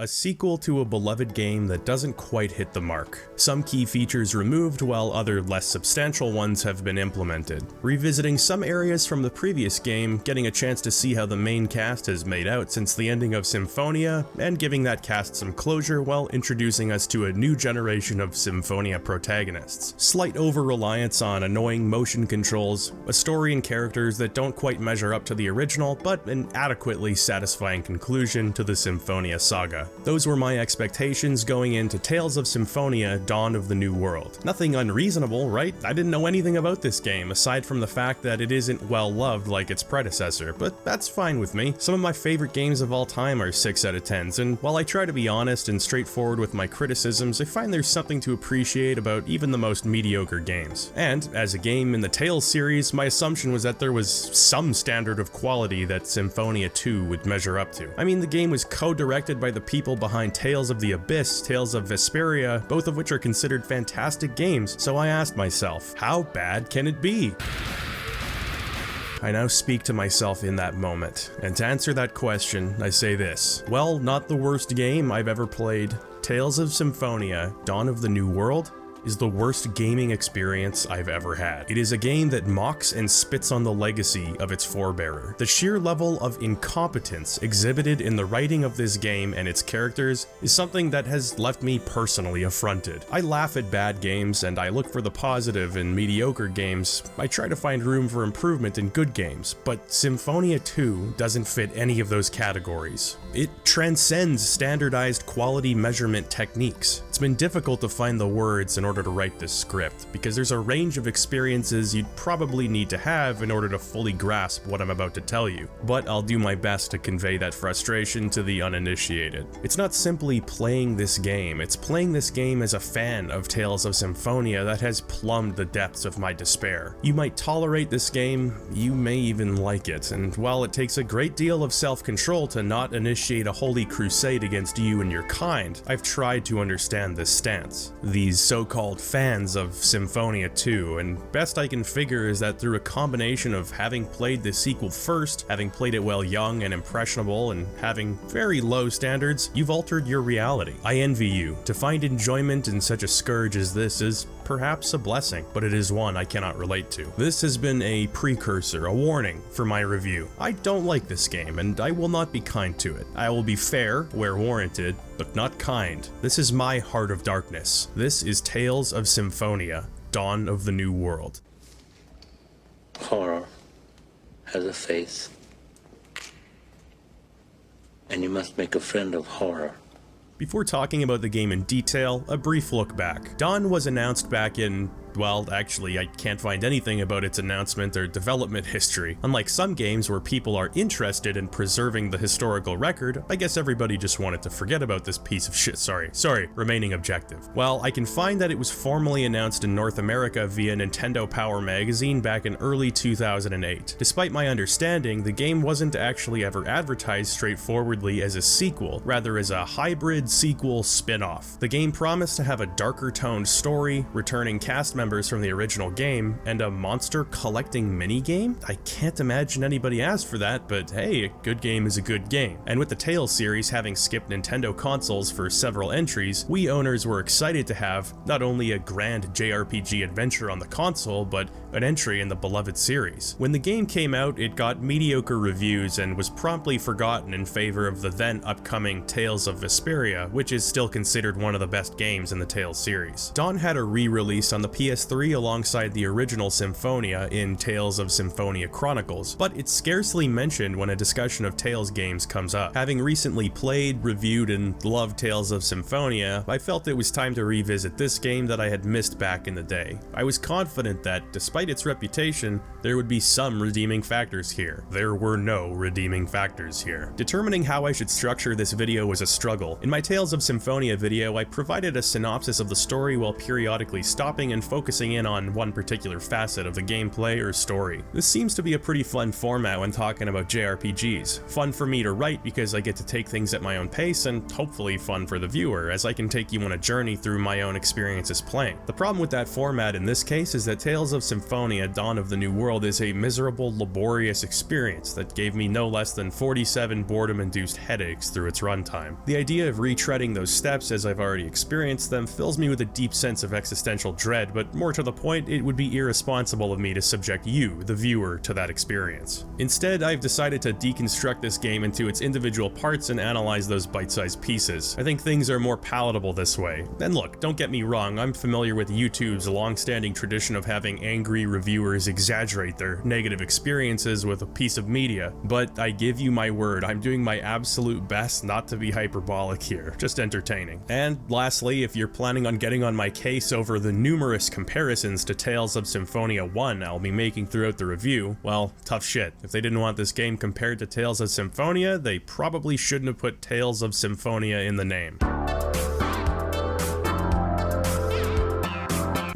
A sequel to a beloved game that doesn't quite hit the mark. Some key features removed while other less substantial ones have been implemented. Revisiting some areas from the previous game, getting a chance to see how the main cast has made out since the ending of Symphonia, and giving that cast some closure while introducing us to a new generation of Symphonia protagonists. Slight over-reliance on annoying motion controls, a story and characters that don't quite measure up to the original, but an adequately satisfying conclusion to the Symphonia saga. Those were my expectations going into Tales of Symphonia: Dawn of the New World. Nothing unreasonable, right? I didn't know anything about this game, aside from the fact that it isn't well loved like its predecessor, but that's fine with me. Some of my favorite games of all time are 6 out of 10s, and while I try to be honest and straightforward with my criticisms, I find there's something to appreciate about even the most mediocre games. And, as a game in the Tales series, my assumption was that there was some standard of quality that Symphonia 2 would measure up to. I mean, the game was co-directed by the people behind Tales of the Abyss, Tales of Vesperia, both of which are considered fantastic games, so I asked myself, how bad can it be? I now speak to myself in that moment, and to answer that question, I say this: well, not the worst game I've ever played. Tales of Symphonia: Dawn of the New World is the worst gaming experience I've ever had. It is a game that mocks and spits on the legacy of its forebearer. The sheer level of incompetence exhibited in the writing of this game and its characters is something that has left me personally affronted. I laugh at bad games and I look for the positive in mediocre games. I try to find room for improvement in good games, but Symphonia 2 doesn't fit any of those categories. It transcends standardized quality measurement techniques. It's been difficult to find the words in order to write this script, because there's a range of experiences you'd probably need to have in order to fully grasp what I'm about to tell you, but I'll do my best to convey that frustration to the uninitiated. It's not simply playing this game, it's playing this game as a fan of Tales of Symphonia that has plumbed the depths of my despair. You might tolerate this game, you may even like it, and while it takes a great deal of self-control to not initiate a holy crusade against you and your kind, I've tried to understand this stance. These so-called fans of Symphonia 2, and best I can figure is that through a combination of having played the sequel first, having played it while young and impressionable, and having very low standards, you've altered your reality. I envy you. To find enjoyment in such a scourge as this is perhaps a blessing, but it is one I cannot relate to. This has been a precursor, a warning for my review. I don't like this game, and I will not be kind to it. I will be fair where warranted, but not kind. This is my Heart of Darkness. This is Tales of Symphonia: Dawn of the New World. Horror has a face, and you must make a friend of horror. Before talking about the game in detail, a brief look back. Dawn was announced back in, well, actually, I can't find anything about its announcement or development history. Unlike some games where people are interested in preserving the historical record, I guess everybody just wanted to forget about this piece of shit. Sorry, remaining objective. Well, I can find that it was formally announced in North America via Nintendo Power magazine back in early 2008. Despite my understanding, the game wasn't actually ever advertised straightforwardly as a sequel, rather as a hybrid sequel spin-off. The game promised to have a darker toned story, returning cast members from the original game, and a monster collecting minigame? I can't imagine anybody asked for that, but hey, a good game is a good game. And with the Tales series having skipped Nintendo consoles for several entries, Wii owners were excited to have not only a grand JRPG adventure on the console, but an entry in the beloved series. When the game came out, it got mediocre reviews and was promptly forgotten in favor of the then upcoming Tales of Vesperia, which is still considered one of the best games in the Tales series. Dawn had a re-release on the PS3 alongside the original Symphonia in Tales of Symphonia Chronicles, but it's scarcely mentioned when a discussion of Tales games comes up. Having recently played, reviewed, and loved Tales of Symphonia, I felt it was time to revisit this game that I had missed back in the day. I was confident that, despite its reputation, there would be some redeeming factors here. There were no redeeming factors here. Determining how I should structure this video was a struggle. In my Tales of Symphonia video, I provided a synopsis of the story while periodically stopping and focusing focusing in on one particular facet of the gameplay or story. This seems to be a pretty fun format when talking about JRPGs. Fun for me to write because I get to take things at my own pace, and hopefully fun for the viewer as I can take you on a journey through my own experiences playing. The problem with that format in this case is that Tales of Symphonia Dawn of the New World is a miserable, laborious experience that gave me no less than 47 boredom-induced headaches through its runtime. The idea of retreading those steps as I've already experienced them fills me with a deep sense of existential dread, but more to the point, it would be irresponsible of me to subject you, the viewer, to that experience. Instead, I've decided to deconstruct this game into its individual parts and analyze those bite-sized pieces. I think things are more palatable this way. And look, don't get me wrong, I'm familiar with YouTube's long-standing tradition of having angry reviewers exaggerate their negative experiences with a piece of media, but I give you my word, I'm doing my absolute best not to be hyperbolic here, just entertaining. And lastly, if you're planning on getting on my case over the numerous comparisons to Tales of Symphonia 1 I'll be making throughout the review, well, tough shit. If they didn't want this game compared to Tales of Symphonia, they probably shouldn't have put Tales of Symphonia in the name.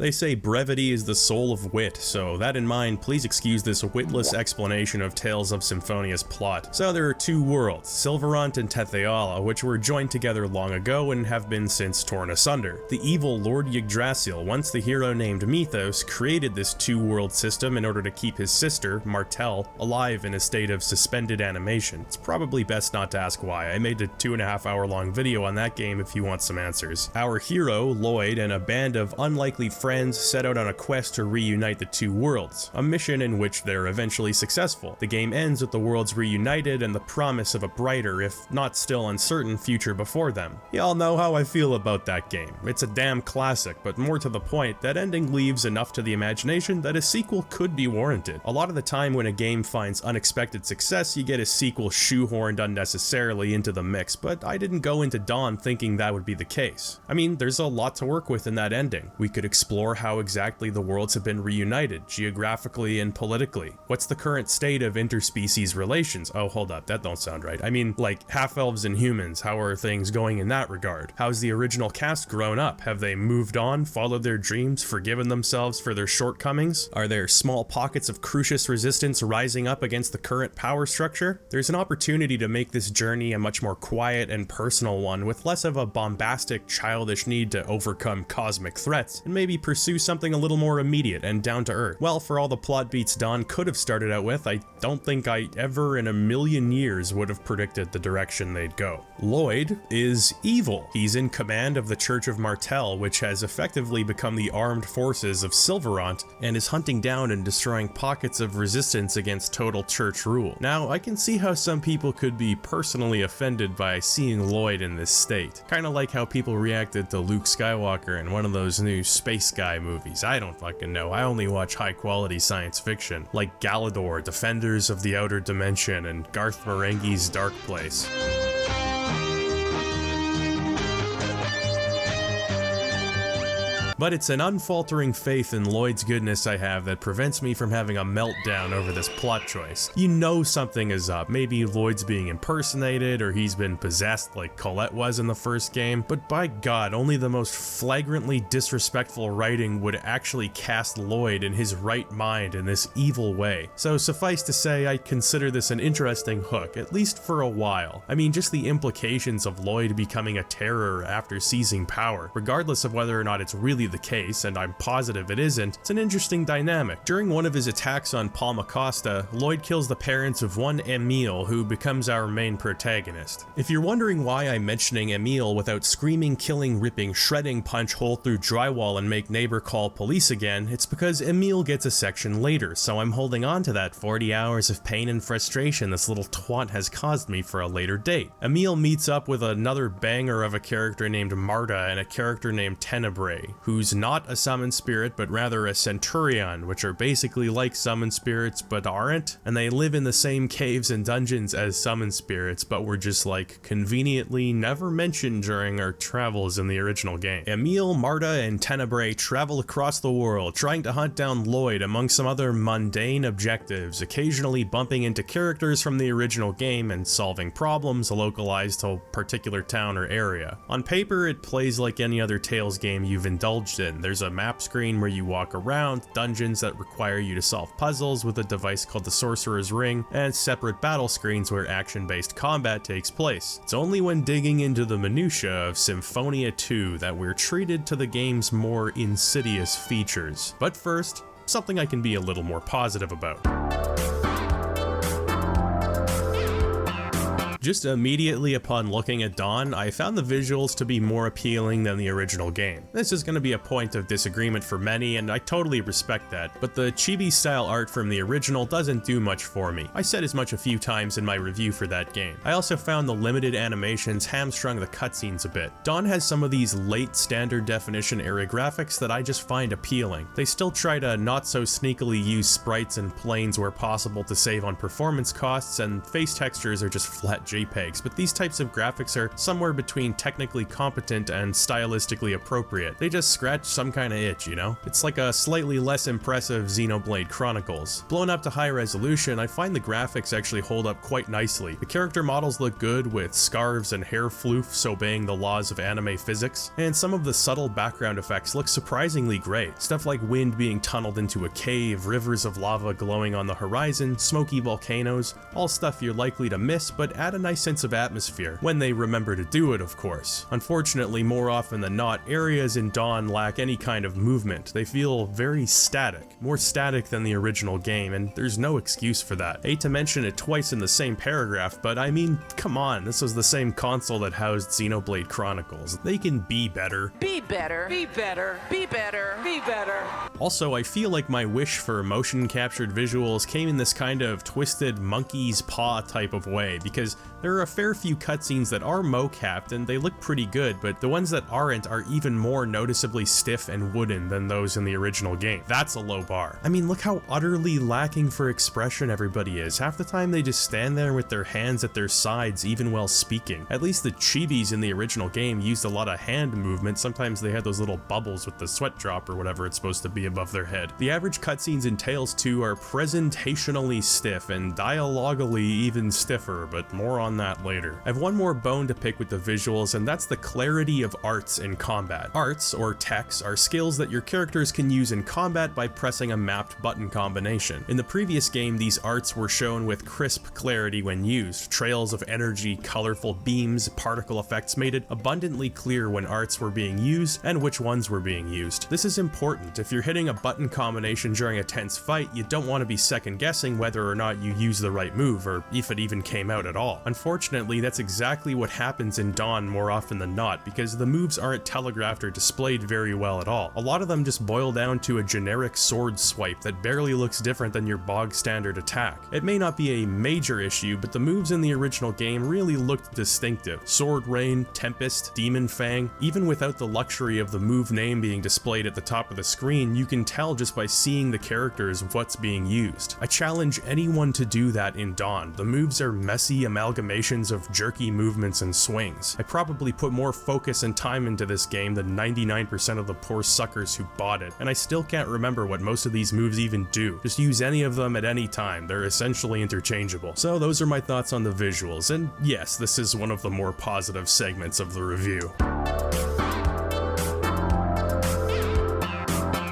They say brevity is the soul of wit, so that in mind, please excuse this witless explanation of Tales of Symphonia's plot. So there are two worlds, Sylvarant and Tetheala, which were joined together long ago and have been since torn asunder. The evil Lord Yggdrasil, once the hero named Mythos, created this two-world system in order to keep his sister, Martel, alive in a state of suspended animation. It's probably best not to ask why. I made a 2.5 hour long video on that game if you want some answers. Our hero, Lloyd, and a band of unlikely friends set out on a quest to reunite the two worlds, a mission in which they're eventually successful. The game ends with the worlds reunited and the promise of a brighter, if not still uncertain, future before them. Y'all know how I feel about that game. It's a damn classic, but more to the point, that ending leaves enough to the imagination that a sequel could be warranted. A lot of the time when a game finds unexpected success, you get a sequel shoehorned unnecessarily into the mix, but I didn't go into Dawn thinking that would be the case. I mean, there's a lot to work with in that ending. We could explore how exactly the worlds have been reunited, geographically and politically. What's the current state of interspecies relations? Oh, hold up, that don't sound right. I mean, like, half-elves and humans, how are things going in that regard? How's the original cast grown up? Have they moved on, followed their dreams, forgiven themselves for their shortcomings? Are there small pockets of Crucius resistance rising up against the current power structure? There's an opportunity to make this journey a much more quiet and personal one, with less of a bombastic, childish need to overcome cosmic threats, and maybe pursue something a little more immediate and down to earth. Well, for all the plot beats Dawn could have started out with, I don't think I ever in a million years would have predicted the direction they'd go. Lloyd is evil. He's in command of the Church of Martel, which has effectively become the armed forces of Sylvarant, and is hunting down and destroying pockets of resistance against total church rule. Now, I can see how some people could be personally offended by seeing Lloyd in this state. Kinda like how people reacted to Luke Skywalker in one of those new Space Guy movies. I don't fucking know. I only watch high quality science fiction, like Galador, Defenders of the Outer Dimension, and Garth Marenghi's Dark Place. But it's an unfaltering faith in Lloyd's goodness I have that prevents me from having a meltdown over this plot choice. You know something is up. Maybe Lloyd's being impersonated, or he's been possessed like Colette was in the first game, but by God, only the most flagrantly disrespectful writing would actually cast Lloyd in his right mind in this evil way. So suffice to say, I consider this an interesting hook, at least for a while. I mean, just the implications of Lloyd becoming a terror after seizing power, regardless of whether or not it's really the case, and I'm positive it isn't, it's an interesting dynamic. During one of his attacks on Paul Acosta, Lloyd kills the parents of one Emile, who becomes our main protagonist. If you're wondering why I'm mentioning Emile without screaming, killing, ripping, shredding, punch hole through drywall and make neighbor call police again, it's because Emile gets a section later, so I'm holding on to that 40 hours of pain and frustration this little twat has caused me for a later date. Emile meets up with another banger of a character named Marta and a character named Tenebrae, who's not a summoned spirit but rather a centurion, which are basically like summoned spirits but aren't, and they live in the same caves and dungeons as summoned spirits but were just like conveniently never mentioned during our travels in the original game. Emile, Marta, and Tenebrae travel across the world trying to hunt down Lloyd among some other mundane objectives, occasionally bumping into characters from the original game and solving problems localized to a particular town or area. On paper, it plays like any other Tales game you've indulged indulged in. There's a map screen where you walk around, dungeons that require you to solve puzzles with a device called the Sorcerer's Ring, and separate battle screens where action-based combat takes place. It's only when digging into the minutiae of Symphonia 2 that we're treated to the game's more insidious features. But first, something I can be a little more positive about. Just immediately upon looking at Dawn, I found the visuals to be more appealing than the original game. This is going to be a point of disagreement for many, and I totally respect that, but the chibi-style art from the original doesn't do much for me. I said as much a few times in my review for that game. I also found the limited animations hamstrung the cutscenes a bit. Dawn has some of these late standard definition era graphics that I just find appealing. They still try to not so sneakily use sprites and planes where possible to save on performance costs, and face textures are just flat JPEGs, but these types of graphics are somewhere between technically competent and stylistically appropriate. They just scratch some kind of itch, you know? It's like a slightly less impressive Xenoblade Chronicles. Blown up to high resolution, I find the graphics actually hold up quite nicely. The character models look good, with scarves and hair floofs obeying the laws of anime physics, and some of the subtle background effects look surprisingly great. Stuff like wind being tunneled into a cave, rivers of lava glowing on the horizon, smoky volcanoes, all stuff you're likely to miss, but add a nice sense of atmosphere, when they remember to do it, of course. Unfortunately, more often than not, areas in Dawn lack any kind of movement. They feel very static, more static than the original game, and there's no excuse for that. I hate to mention it twice in the same paragraph, but I mean, come on, this was the same console that housed Xenoblade Chronicles. They can be better. Be better. Be better. Be better. Be better. Also, I feel like my wish for motion captured visuals came in this kind of twisted monkey's paw type of way, because there are a fair few cutscenes that are mo-capped and they look pretty good, but the ones that aren't are even more noticeably stiff and wooden than those in the original game. That's a low bar. I mean, look how utterly lacking for expression everybody is. Half the time they just stand there with their hands at their sides even while speaking. At least the chibis in the original game used a lot of hand movement. Sometimes they had those little bubbles with the sweat drop or whatever it's supposed to be above their head. The average cutscenes in Tales 2 are presentationally stiff and dialogically even stiffer, but more on that later. I have one more bone to pick with the visuals, and that's the clarity of arts in combat. Arts, or techs, are skills that your characters can use in combat by pressing a mapped button combination. In the previous game, these arts were shown with crisp clarity when used. Trails of energy, colorful beams, particle effects made it abundantly clear when arts were being used and which ones were being used. This is important. If you're hitting a button combination during a tense fight, you don't want to be second guessing whether or not you use the right move, or if it even came out at all. Unfortunately, that's exactly what happens in Dawn more often than not, because the moves aren't telegraphed or displayed very well at all. A lot of them just boil down to a generic sword swipe that barely looks different than your bog standard attack. It may not be a major issue, but the moves in the original game really looked distinctive. Sword Rain, Tempest, Demon Fang, even without the luxury of the move name being displayed at the top of the screen, you can tell just by seeing the characters what's being used. I challenge anyone to do that in Dawn. The moves are messy amalgamations of jerky movements and swings. I probably put more focus and time into this game than 99% of the poor suckers who bought it, and I still can't remember what most of these moves even do. Just use any of them at any time. They're essentially interchangeable. So those are my thoughts on the visuals, and yes, this is one of the more positive segments of the review.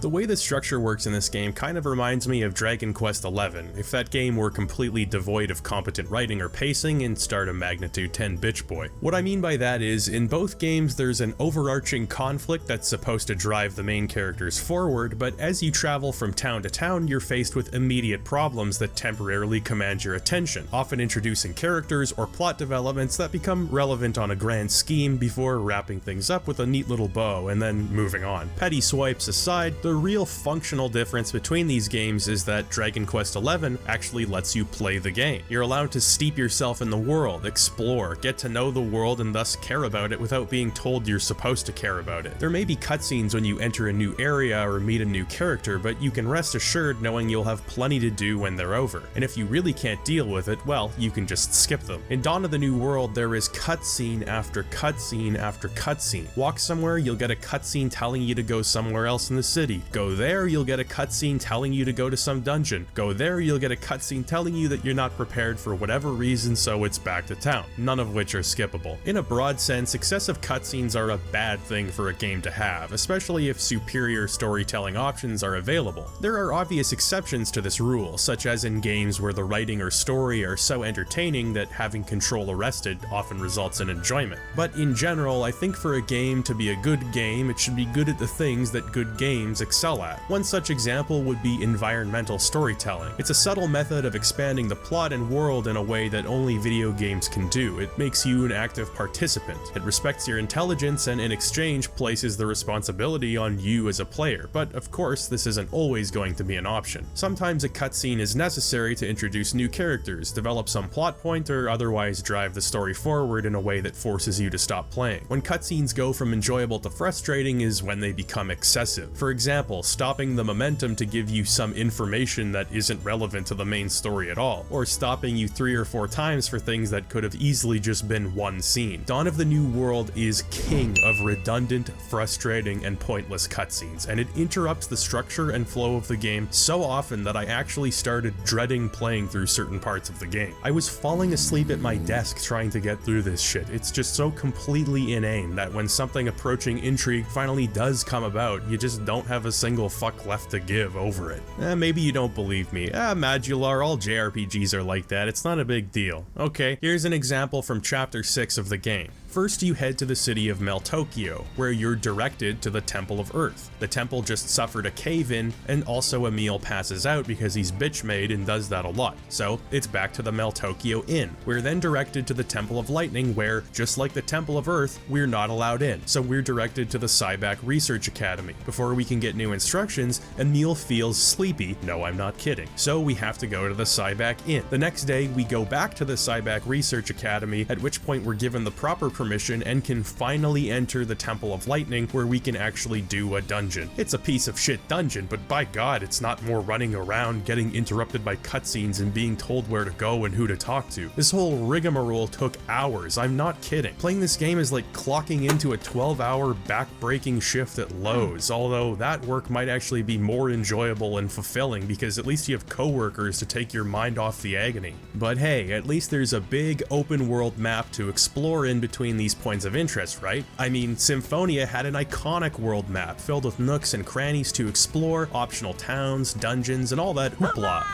The way the structure works in this game kind of reminds me of Dragon Quest XI, if that game were completely devoid of competent writing or pacing and starred a magnitude 10 bitch boy. What I mean by that is, in both games there's an overarching conflict that's supposed to drive the main characters forward, but as you travel from town to town, you're faced with immediate problems that temporarily command your attention, often introducing characters or plot developments that become relevant on a grand scheme before wrapping things up with a neat little bow and then moving on. Petty swipes aside, the real functional difference between these games is that Dragon Quest XI actually lets you play the game. You're allowed to steep yourself in the world, explore, get to know the world, and thus care about it without being told you're supposed to care about it. There may be cutscenes when you enter a new area or meet a new character, but you can rest assured knowing you'll have plenty to do when they're over. And if you really can't deal with it, well, you can just skip them. In Dawn of the New World, there is cutscene after cutscene after cutscene. Walk somewhere, you'll get a cutscene telling you to go somewhere else in the city. Go there, you'll get a cutscene telling you to go to some dungeon. Go there, you'll get a cutscene telling you that you're not prepared for whatever reason, so it's back to town, none of which are skippable. In a broad sense, excessive cutscenes are a bad thing for a game to have, especially if superior storytelling options are available. There are obvious exceptions to this rule, such as in games where the writing or story are so entertaining that having control arrested often results in enjoyment. But in general, I think for a game to be a good game, it should be good at the things that good games excel at. One such example would be environmental storytelling. It's a subtle method of expanding the plot and world in a way that only video games can do. It makes you an active participant. It respects your intelligence and in exchange places the responsibility on you as a player, but of course this isn't always going to be an option. Sometimes a cutscene is necessary to introduce new characters, develop some plot point, or otherwise drive the story forward in a way that forces you to stop playing. When cutscenes go from enjoyable to frustrating is when they become excessive. For example, stopping the momentum to give you some information that isn't relevant to the main story at all, or stopping you 3 or 4 times for things that could have easily just been one scene. Dawn of the New World is king of redundant, frustrating, and pointless cutscenes, and it interrupts the structure and flow of the game so often that I actually started dreading playing through certain parts of the game. I was falling asleep at my desk trying to get through this shit. It's just so completely inane that when something approaching intrigue finally does come about, you just don't have a single fuck left to give over it. Maybe you don't believe me. Madular, all JRPGs are like that, it's not a big deal. Okay, here's an example from chapter 6 of the game. First, you head to the city of Meltokio, where you're directed to the Temple of Earth. The temple just suffered a cave-in, and also Emil passes out because he's bitch-made and does that a lot. So, it's back to the Meltokio Inn. We're then directed to the Temple of Lightning, where, just like the Temple of Earth, we're not allowed in. So we're directed to the Cyback Research Academy. Before we can get new instructions, Emil feels sleepy. No, I'm not kidding. So we have to go to the Cyback Inn. The next day, we go back to the Cyback Research Academy, at which point we're given the proper permission and can finally enter the Temple of Lightning, where we can actually do a dungeon. It's a piece of shit dungeon, but by god, it's not more running around, getting interrupted by cutscenes and being told where to go and who to talk to. This whole rigmarole took hours, I'm not kidding. Playing this game is like clocking into a 12-hour back-breaking shift at Lowe's, although that work might actually be more enjoyable and fulfilling because at least you have coworkers to take your mind off the agony. But hey, at least there's a big open-world map to explore in between these points of interest, right? I mean, Symphonia had an iconic world map filled with nooks and crannies to explore, optional towns, dungeons, and all that hoopla.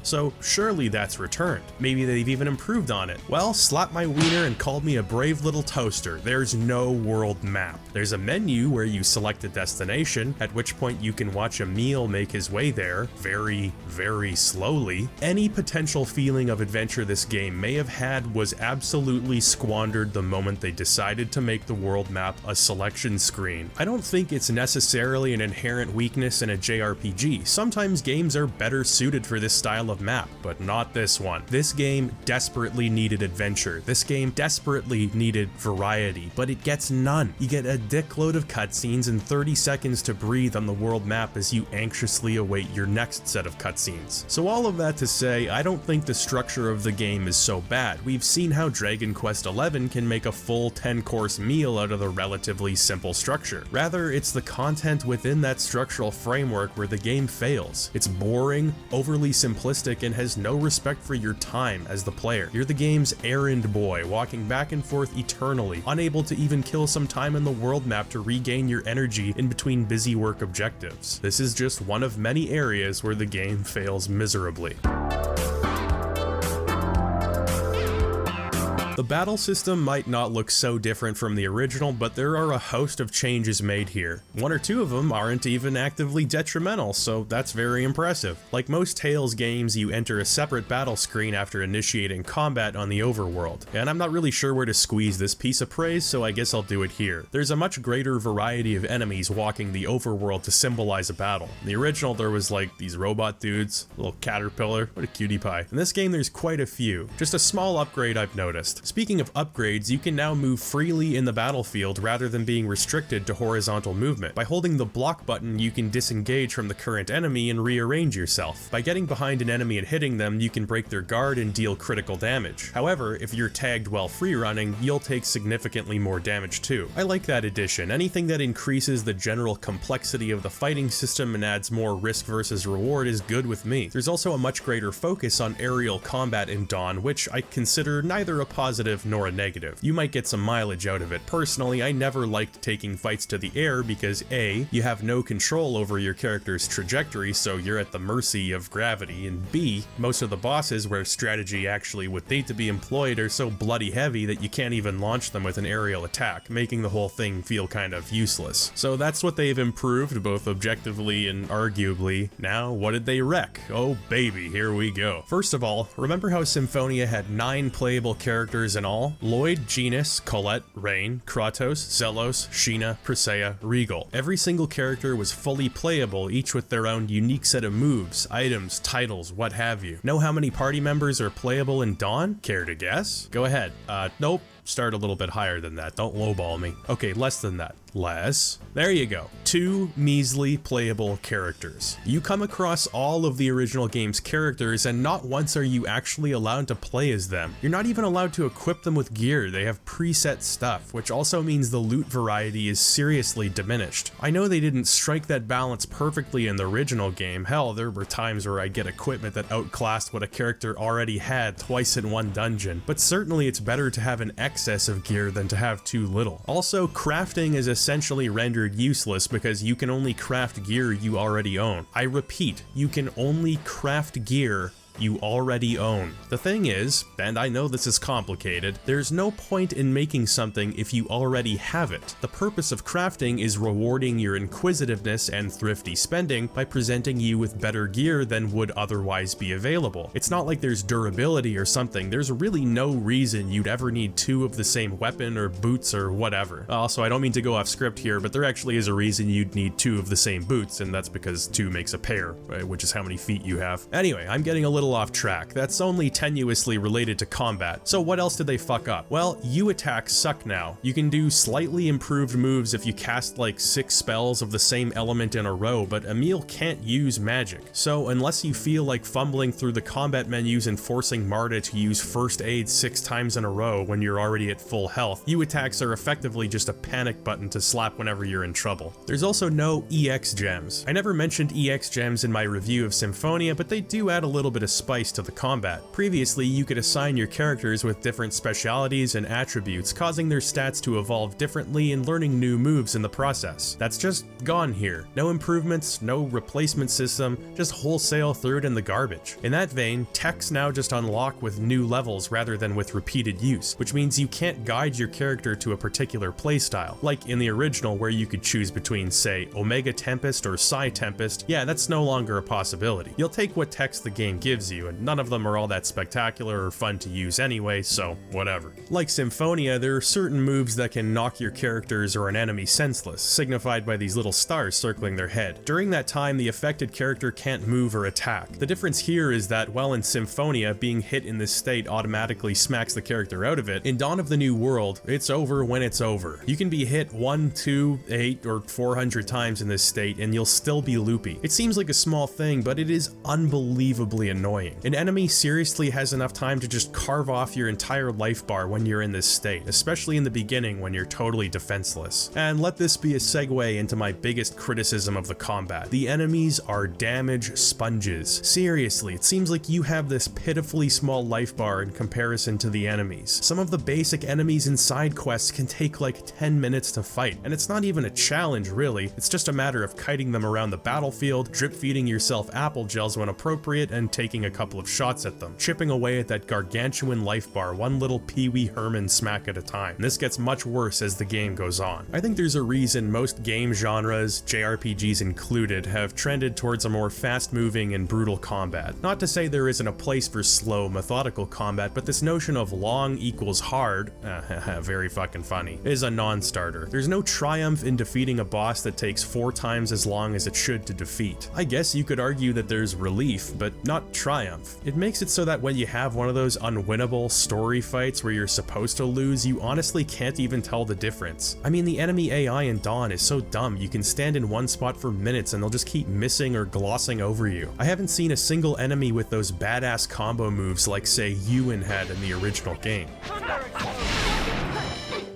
So surely that's returned. Maybe they've even improved on it. Well, slap my wiener and called me a brave little toaster. There's no world map. There's a menu where you select a destination, at which point you can watch Emil make his way there, very, very slowly. Any potential feeling of adventure this game may have had was absolutely squandered the moment they decided to make the world map a selection screen. I don't think it's necessarily an inherent weakness in a JRPG. Sometimes games are better suited for this style of map, but not this one. This game desperately needed adventure. This game desperately needed variety, but it gets none. You get a dickload of cutscenes and 30 seconds to breathe on the world map as you anxiously await your next set of cutscenes. So all of that to say, I don't think the structure of the game is so bad. We've seen how Dragon Quest XI can make a full 10-course meal out of the relatively simple structure. Rather, it's the content within that structural framework where the game fails. It's boring, overly simplistic, and has no respect for your time as the player. You're the game's errand boy, walking back and forth eternally, unable to even kill some time in the world map to regain your energy in between busy work objectives. This is just one of many areas where the game fails miserably. The battle system might not look so different from the original, but there are a host of changes made here. 1 or 2 of them aren't even actively detrimental, so that's very impressive. Like most Tales games, you enter a separate battle screen after initiating combat on the overworld, and I'm not really sure where to squeeze this piece of praise, so I guess I'll do it here. There's a much greater variety of enemies walking the overworld to symbolize a battle. In the original, there was like these robot dudes, a little caterpillar, what a cutie pie. In this game, there's quite a few. Just a small upgrade I've noticed. Speaking of upgrades, you can now move freely in the battlefield rather than being restricted to horizontal movement. By holding the block button, you can disengage from the current enemy and rearrange yourself. By getting behind an enemy and hitting them, you can break their guard and deal critical damage. However, if you're tagged while free running, you'll take significantly more damage too. I like that addition. Anything that increases the general complexity of the fighting system and adds more risk versus reward is good with me. There's also a much greater focus on aerial combat in Dawn, which I consider neither a positive nor a negative. You might get some mileage out of it. Personally, I never liked taking fights to the air because A, you have no control over your character's trajectory, so you're at the mercy of gravity, and B, most of the bosses where strategy actually would need to be employed are so bloody heavy that you can't even launch them with an aerial attack, making the whole thing feel kind of useless. So that's what they've improved, both objectively and arguably. Now, what did they wreck? Oh baby, here we go. First of all, remember how Symphonia had 9 playable characters in all? Lloyd, Genis, Colette, Rain, Kratos, Zelos, Sheena, Presea, Regal. Every single character was fully playable, each with their own unique set of moves, items, titles, what have you. Know how many party members are playable in Dawn? Care to guess? Go ahead. Nope. Start a little bit higher than that. Don't lowball me. Okay, less than that. Less. There you go. 2 measly playable characters. You come across all of the original game's characters, and not once are you actually allowed to play as them. You're not even allowed to equip them with gear. They have preset stuff, which also means the loot variety is seriously diminished. I know they didn't strike that balance perfectly in the original game. Hell, there were times where I get equipment that outclassed what a character already had twice in one dungeon, but certainly it's better to have an excess of gear than to have too little. Also, crafting is essentially rendered useless because you can only craft gear you already own. I repeat, you can only craft gear you already own. The thing is, and I know this is complicated, there's no point in making something if you already have it. The purpose of crafting is rewarding your inquisitiveness and thrifty spending by presenting you with better gear than would otherwise be available. It's not like there's durability or something. There's really no reason you'd ever need 2 of the same weapon or boots or whatever. Also, I don't mean to go off script here, but there actually is a reason you'd need 2 of the same boots, and that's because 2 makes a pair, right? Which is how many feet you have. Anyway, I'm getting a little off track. That's only tenuously related to combat. So what else did they fuck up? Well, you attacks suck now. You can do slightly improved moves if you cast like 6 spells of the same element in a row, but Emil can't use magic. So unless you feel like fumbling through the combat menus and forcing Marta to use first aid 6 times in a row when you're already at full health, you attacks are effectively just a panic button to slap whenever you're in trouble. There's also no EX gems. I never mentioned EX gems in my review of Symphonia, but they do add a little bit of spice to the combat. Previously, you could assign your characters with different specialities and attributes, causing their stats to evolve differently and learning new moves in the process. That's just gone here. No improvements, no replacement system, just wholesale throw it in the garbage. In that vein, techs now just unlock with new levels rather than with repeated use, which means you can't guide your character to a particular playstyle, like in the original where you could choose between, say, Omega Tempest or Psi Tempest. Yeah, that's no longer a possibility. You'll take what text the game gives you, and none of them are all that spectacular or fun to use anyway, so whatever. Like Symphonia, there are certain moves that can knock your characters or an enemy senseless, signified by these little stars circling their head. During that time, the affected character can't move or attack. The difference here is that while in Symphonia, being hit in this state automatically smacks the character out of it, in Dawn of the New World, it's over when it's over. You can be hit 1, 2, 8, or 400 times in this state and you'll still be loopy. It seems like a small thing, but it is unbelievably annoying. An enemy seriously has enough time to just carve off your entire life bar when you're in this state, especially in the beginning when you're totally defenseless. And let this be a segue into my biggest criticism of the combat. The enemies are damage sponges. Seriously, it seems like you have this pitifully small life bar in comparison to the enemies. Some of the basic enemies in side quests can take like 10 minutes to fight, and it's not even a challenge really, it's just a matter of kiting them around the battlefield, drip feeding yourself apple gels when appropriate, and taking a couple of shots at them, chipping away at that gargantuan life bar one little Pee Wee Herman smack at a time. And this gets much worse as the game goes on. I think there's a reason most game genres, JRPGs included, have trended towards a more fast-moving and brutal combat. Not to say there isn't a place for slow, methodical combat, but this notion of long equals hard, very fucking funny, is a non-starter. There's no triumph in defeating a boss that takes 4 times as long as it should to defeat. I guess you could argue that there's relief, but not triumph. It makes it so that when you have one of those unwinnable story fights where you're supposed to lose, you honestly can't even tell the difference. I mean, the enemy AI in Dawn is so dumb, you can stand in one spot for minutes and they'll just keep missing or glossing over you. I haven't seen a single enemy with those badass combo moves like, say, Ewan had in the original game.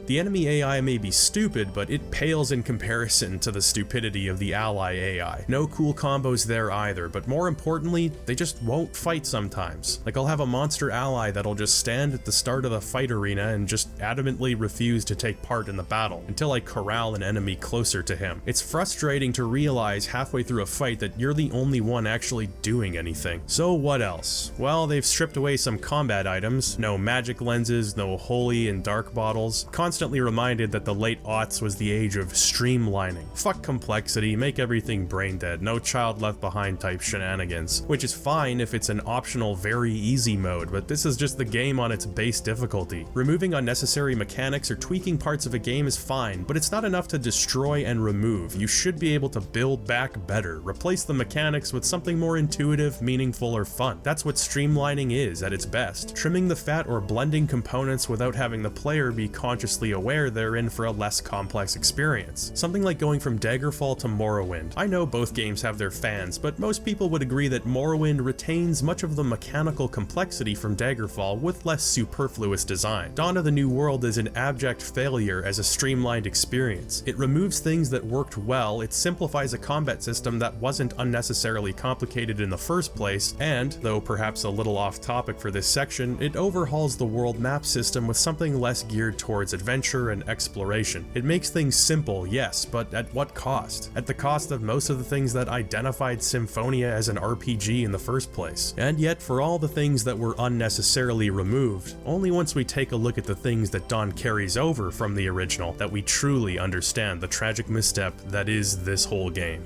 The enemy AI may be stupid, but it pales in comparison to the stupidity of the ally AI. No cool combos there either, but more importantly, they just won't fight sometimes. Like, I'll have a monster ally that'll just stand at the start of the fight arena and just adamantly refuse to take part in the battle until I corral an enemy closer to him. It's frustrating to realize halfway through a fight that you're the only one actually doing anything. So what else? Well, they've stripped away some combat items, no magic lenses, no holy and dark bottles, constantly reminded that the late aughts was the age of streamlining. Fuck complexity, make everything brain dead, no child left behind type shenanigans. Which is fine if it's an optional very easy mode, but this is just the game on its base difficulty. Removing unnecessary mechanics or tweaking parts of a game is fine, but it's not enough to destroy and remove. You should be able to build back better, replace the mechanics with something more intuitive, meaningful, or fun. That's what streamlining is at its best. Trimming the fat or blending components without having the player be consciously aware they're in for a less complex experience. Something like going from Daggerfall to Morrowind. I know both games have their fans, but most people would agree that Morrowind retains much of the mechanical complexity from Daggerfall with less superfluous design. Dawn of the New World is an abject failure as a streamlined experience. It removes things that worked well, it simplifies a combat system that wasn't unnecessarily complicated in the first place, and, though perhaps a little off topic for this section, it overhauls the world map system with something less geared towards adventure and exploration. It makes things simple, yes, but at what cost? At the cost of most of the things that identified Symphonia as an RPG in the first place. And yet, for all the things that were unnecessarily removed, only once we take a look at the things that Dawn carries over from the original that we truly understand the tragic misstep that is this whole game.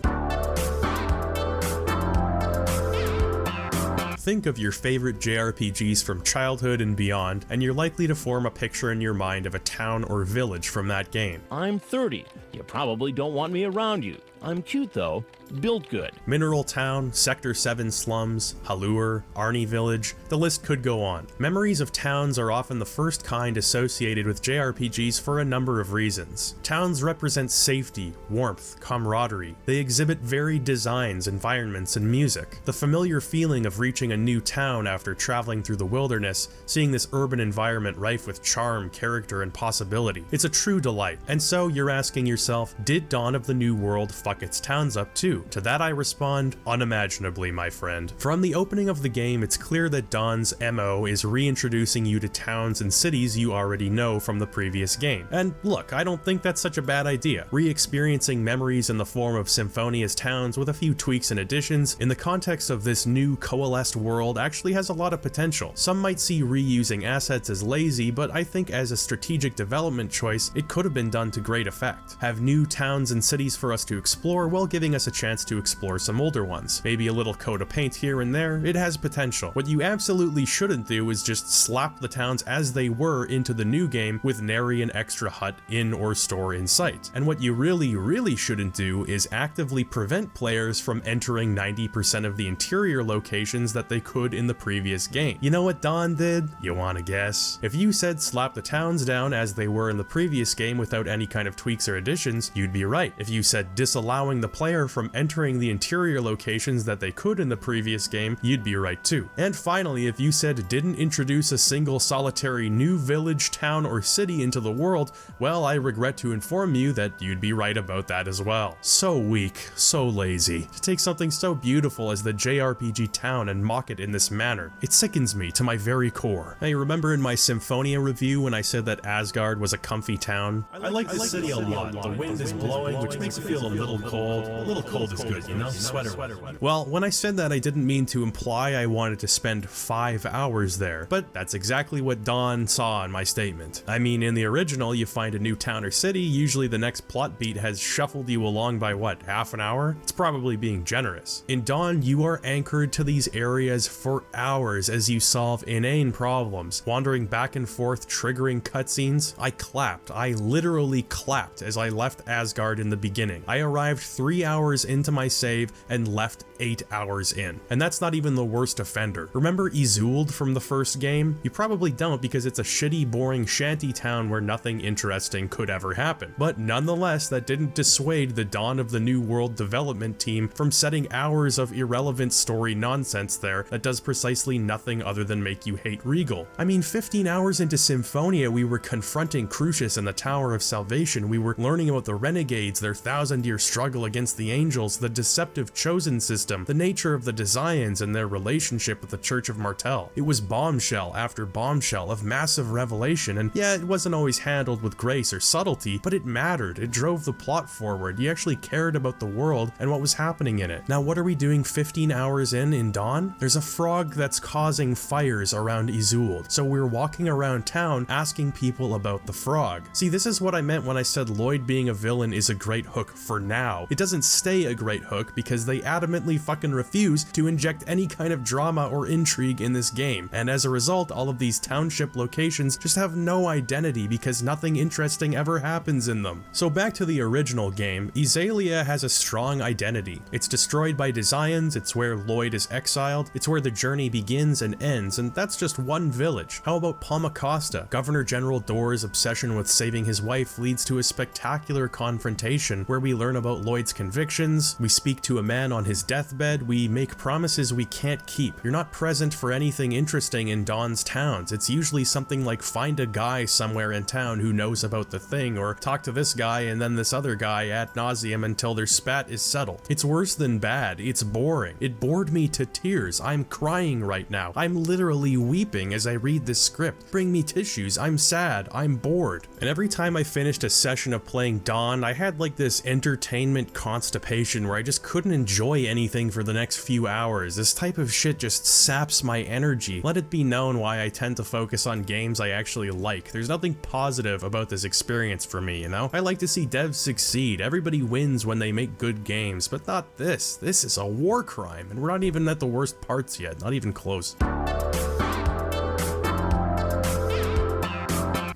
Think of your favorite JRPGs from childhood and beyond, and you're likely to form a picture in your mind of a town or village from that game. I'm 30. You probably don't want me around you. I'm cute though. Built good. Mineral Town, Sector 7 slums, Halure, Arnie Village, the list could go on. Memories of towns are often the first kind associated with JRPGs for a number of reasons. Towns represent safety, warmth, camaraderie. They exhibit varied designs, environments, and music. The familiar feeling of reaching a new town after traveling through the wilderness, seeing this urban environment rife with charm, character, and possibility. It's a true delight. And so you're asking yourself, did Dawn of the New World fuck its towns up too? To that I respond, unimaginably, my friend. From the opening of the game, it's clear that Dawn's MO is reintroducing you to towns and cities you already know from the previous game. And look, I don't think that's such a bad idea. Re-experiencing memories in the form of Symphonia's towns with a few tweaks and additions in the context of this new coalesced world actually has a lot of potential. Some might see reusing assets as lazy, but I think as a strategic development choice, it could have been done to great effect. Have new towns and cities for us to explore while giving us a chance to explore some older ones. Maybe a little coat of paint here and there, it has potential. What you absolutely shouldn't do is just slap the towns as they were into the new game with nary an extra hut, inn, or store in sight. And what you really shouldn't do is actively prevent players from entering 90% of the interior locations that they could in the previous game. You know what Dawn did? You wanna guess? If you said slap the towns down as they were in the previous game without any kind of tweaks or additions, you'd be right. If you said disallowing the player from entering the interior locations that they could in the previous game, you'd be right too. And finally, if you said didn't introduce a single solitary new village, town, or city into the world, well, I regret to inform you that you'd be right about that as well. So weak, so lazy, to take something so beautiful as the JRPG town and mock it in this manner. It sickens me to my very core. Hey, remember in my Symphonia review when I said that Asgard was a comfy town? I like this city a lot. The wind is blowing, which makes it feel a little cold. A little cold is good, you know? Sweater. Well, when I said that, I didn't mean to imply I wanted to spend 5 hours there, but that's exactly what Dawn saw in my statement. I mean, in the original, you find a new town or city, usually the next plot beat has shuffled you along by what, half an hour? It's probably being generous. In Dawn, you are anchored to these areas for hours as you solve inane problems, wandering back and forth, triggering cutscenes. I clapped. I literally clapped as I left Asgard in the beginning. I arrived 3 hours into my save and left 8 hours in. And that's not even the worst offender. Remember Isolde from the first game? You probably don't, because it's a shitty, boring shanty town where nothing interesting could ever happen. But nonetheless, that didn't dissuade the Dawn of the New World development team from setting hours of irrelevant story nonsense there that does precisely nothing other than make you hate Regal. I mean, 15 hours into Symphonia, we were confronting Crucius in the Tower of Salvation. We were learning about the Renegades, their thousand-year struggle against the Angels, the deceptive Chosen system, the nature of the Desians and their relationship with the Church of Martel. It was bombshell after bombshell of massive revelation, and yeah, it wasn't always handled with grace or subtlety, but it mattered. It drove the plot forward. You actually cared about the world and what was happening in it. Now, what are we doing 15 hours in Dawn? There's a frog that's causing fires around Isolde, so we're walking around town asking people about the frog. See, this is what I meant when I said Lloyd being a villain is a great hook for now. It doesn't stay a great hook because they adamantly fucking refuse to inject any kind of drama or intrigue in this game, and as a result, all of these township locations just have no identity because nothing interesting ever happens in them. So back to the original game, Iselia has a strong identity. It's destroyed by Desians, it's where Lloyd is exiled, it's where the journey begins and ends, and that's just one village. How about Palmacosta? Governor General Dorr's obsession with saving his wife leads to a spectacular confrontation where we learn about Lloyd's convictions, we speak to a man on his deathbed, we make promises we can't keep. You're not present for anything interesting in Dawn's towns. It's usually something like find a guy somewhere in town who knows about the thing, or talk to this guy and then this other guy ad nauseum until their spat is settled. It's worse than bad. It's boring. It bored me to tears. I'm crying right now. I'm literally weeping as I read this script. Bring me tissues. I'm sad. I'm bored. And every time I finished a session of playing Dawn, I had like this entertainment constipation where I just couldn't enjoy anything for the next few hours. This type of shit just saps my energy. Let it be known why I tend to focus on games I actually like. There's nothing positive about this experience for me, you know? I like to see devs succeed. Everybody wins when they make good games, but not this. This is a war crime, and we're not even at the worst parts yet, not even close.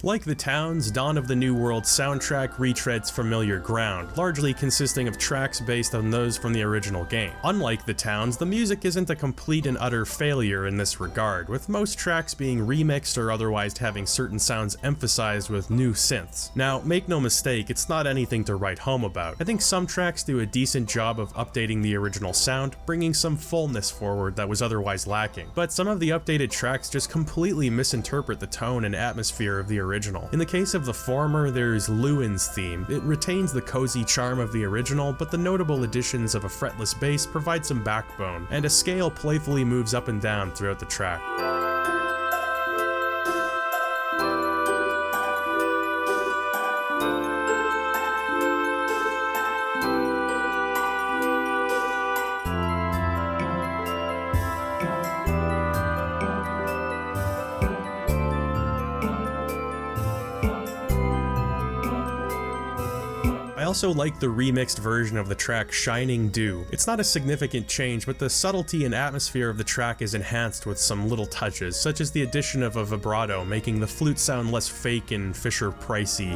Like the towns, Dawn of the New World soundtrack retreads familiar ground, largely consisting of tracks based on those from the original game. Unlike the towns, the music isn't a complete and utter failure in this regard, with most tracks being remixed or otherwise having certain sounds emphasized with new synths. Now, make no mistake, it's not anything to write home about. I think some tracks do a decent job of updating the original sound, bringing some fullness forward that was otherwise lacking. But some of the updated tracks just completely misinterpret the tone and atmosphere of the original. In the case of the former, there's Lewin's theme. It retains the cozy charm of the original, but the notable additions of a fretless bass provide some backbone, and a scale playfully moves up and down throughout the track. I also like the remixed version of the track Shining Dew. It's not a significant change, but the subtlety and atmosphere of the track is enhanced with some little touches, such as the addition of a vibrato, making the flute sound less fake and Fisher-Pricey.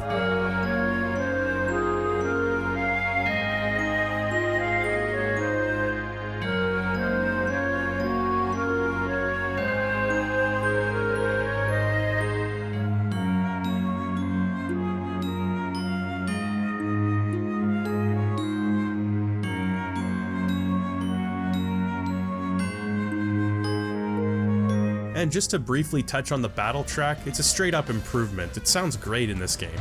And just to briefly touch on the battle track, it's a straight up improvement. It sounds great in this game.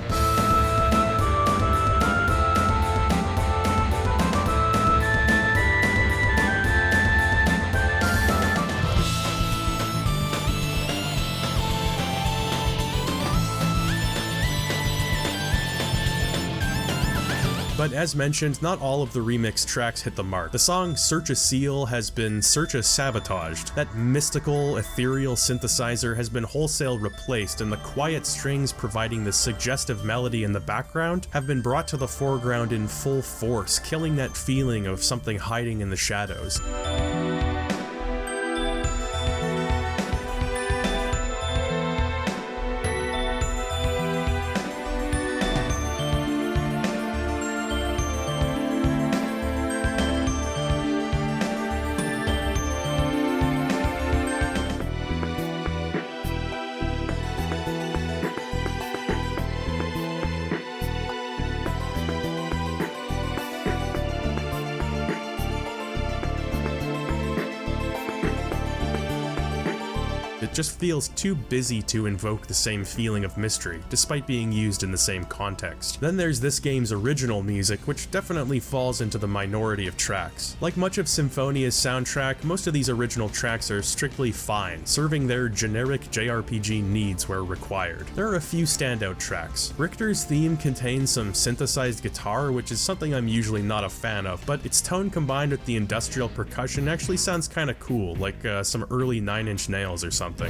But as mentioned, not all of the remixed tracks hit the mark. The song Search a Seal has been sabotaged. That mystical, ethereal synthesizer has been wholesale replaced, and the quiet strings providing the suggestive melody in the background have been brought to the foreground in full force, killing that feeling of something hiding in the shadows. it just feels too busy to invoke the same feeling of mystery, despite being used in the same context. Then there's this game's original music, which definitely falls into the minority of tracks. Like much of Symphonia's soundtrack, most of these original tracks are strictly fine, serving their generic JRPG needs where required. There are a few standout tracks. Richter's theme contains some synthesized guitar, which is something I'm usually not a fan of, but its tone combined with the industrial percussion actually sounds kinda cool, like some early Nine Inch Nails or something.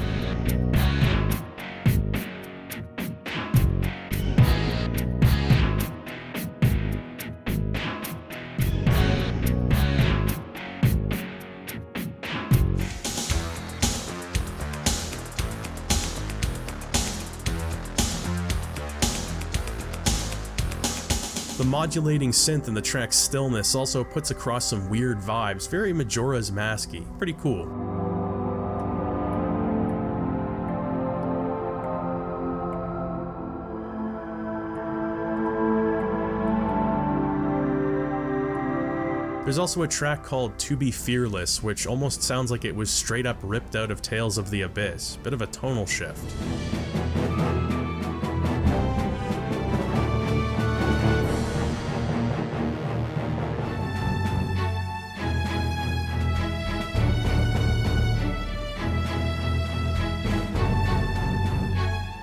The modulating synth in the track's stillness also puts across some weird vibes, very Majora's Mask-y. Pretty cool. There's also a track called To Be Fearless, which almost sounds like it was straight up ripped out of Tales of the Abyss. Bit of a tonal shift.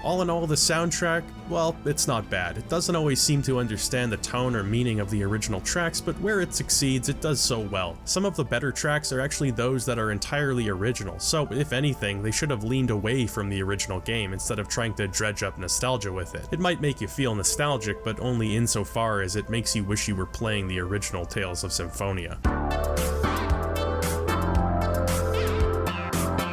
All in all, the soundtrack, well, it's not bad. It doesn't always seem to understand the tone or meaning of the original tracks, but where it succeeds, it does so well. Some of the better tracks are actually those that are entirely original, so if anything, they should have leaned away from the original game instead of trying to dredge up nostalgia with it. It might make you feel nostalgic, but only insofar as it makes you wish you were playing the original Tales of Symphonia.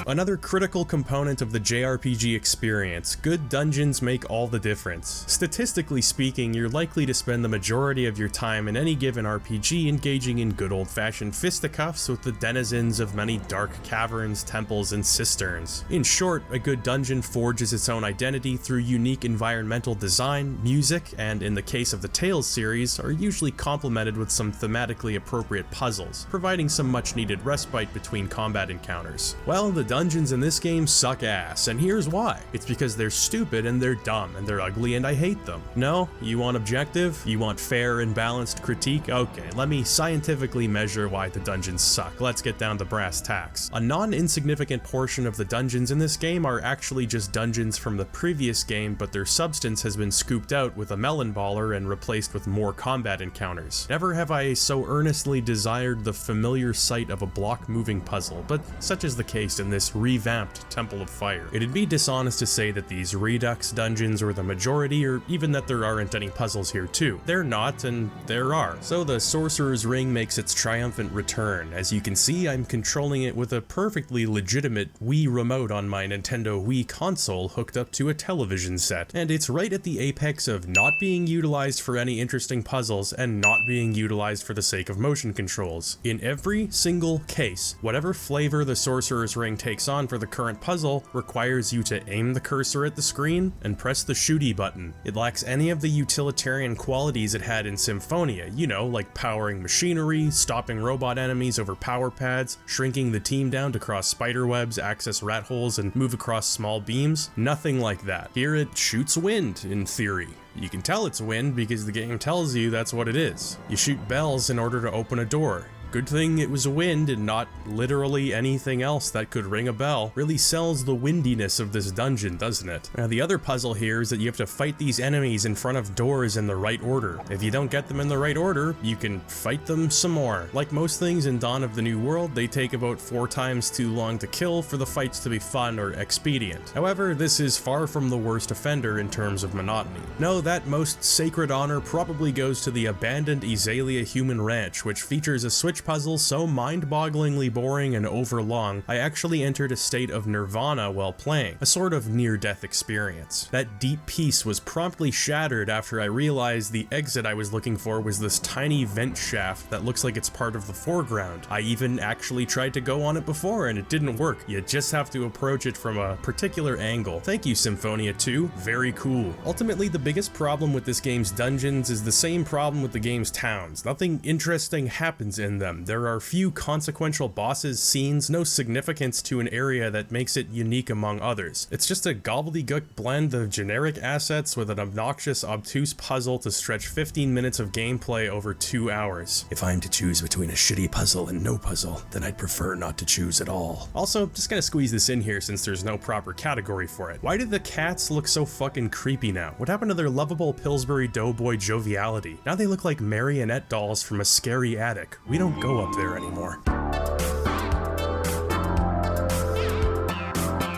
Another critical component of the JRPG experience, good dungeons make all the difference. Statistically speaking, you're likely to spend the majority of your time in any given RPG engaging in good old-fashioned fisticuffs with the denizens of many dark caverns, temples, and cisterns. In short, a good dungeon forges its own identity through unique environmental design, music, and in the case of the Tales series, are usually complemented with some thematically appropriate puzzles, providing some much-needed respite between combat encounters. Well, the dungeons in this game suck ass, and here's why. It's because they're stupid and they're dumb and they're ugly and I hate them. No? You want objective? You want fair and balanced critique? Okay, let me scientifically measure why the dungeons suck. Let's get down to brass tacks. A non-insignificant portion of the dungeons in this game are actually just dungeons from the previous game, but their substance has been scooped out with a melon baller and replaced with more combat encounters. Never have I so earnestly desired the familiar sight of a block-moving puzzle, but such is the case in this revamped Temple of Fire. It'd be dishonest to say that these Redux dungeons are the majority, or even that there aren't any puzzles here too. They're not, and there are. So the Sorcerer's Ring makes its triumphant return. As you can see, I'm controlling it with a perfectly legitimate Wii remote on my Nintendo Wii console hooked up to a television set, and it's right at the apex of not being utilized for any interesting puzzles and not being utilized for the sake of motion controls. In every single case, whatever flavor the Sorcerer's Ring takes on for the current puzzle requires you to aim the cursor at the screen and press the shooty button. It lacks any of the utilitarian qualities it had in Symphonia, you know, like powering machinery, stopping robot enemies over power pads, shrinking the team down to cross spider webs, access rat holes, and move across small beams. Nothing like that. Here it shoots wind, in theory. You can tell it's wind because the game tells you that's what it is. You shoot bells in order to open a door. Good thing it was wind and not literally anything else that could ring a bell. Really sells the windiness of this dungeon, doesn't it? Now the other puzzle here is that you have to fight these enemies in front of doors in the right order. If you don't get them in the right order, you can fight them some more. Like most things in Dawn of the New World, they take about 4 times too long to kill for the fights to be fun or expedient. However, this is far from the worst offender in terms of monotony. No, that most sacred honor probably goes to the abandoned Iselia Human Ranch, which features a switch puzzle so mind-bogglingly boring and overlong, I actually entered a state of nirvana while playing, a sort of near-death experience. That deep peace was promptly shattered after I realized the exit I was looking for was this tiny vent shaft that looks like it's part of the foreground. I even actually tried to go on it before and it didn't work. You just have to approach it from a particular angle. Thank you, Symphonia 2. Very cool. Ultimately, the biggest problem with this game's dungeons is the same problem with the game's towns. Nothing interesting happens in them. them. There are few consequential bosses, scenes, no significance to an area that makes it unique among others. It's just a gobbledygook blend of generic assets with an obnoxious, obtuse puzzle to stretch 15 minutes of gameplay over 2 hours. If I'm to choose between a shitty puzzle and no puzzle, then I'd prefer not to choose at all. Also, just gonna squeeze this in here since there's no proper category for it. Why did the cats look so fucking creepy now? What happened to their lovable Pillsbury Doughboy joviality? Now they look like marionette dolls from a scary attic. We don't go up there anymore.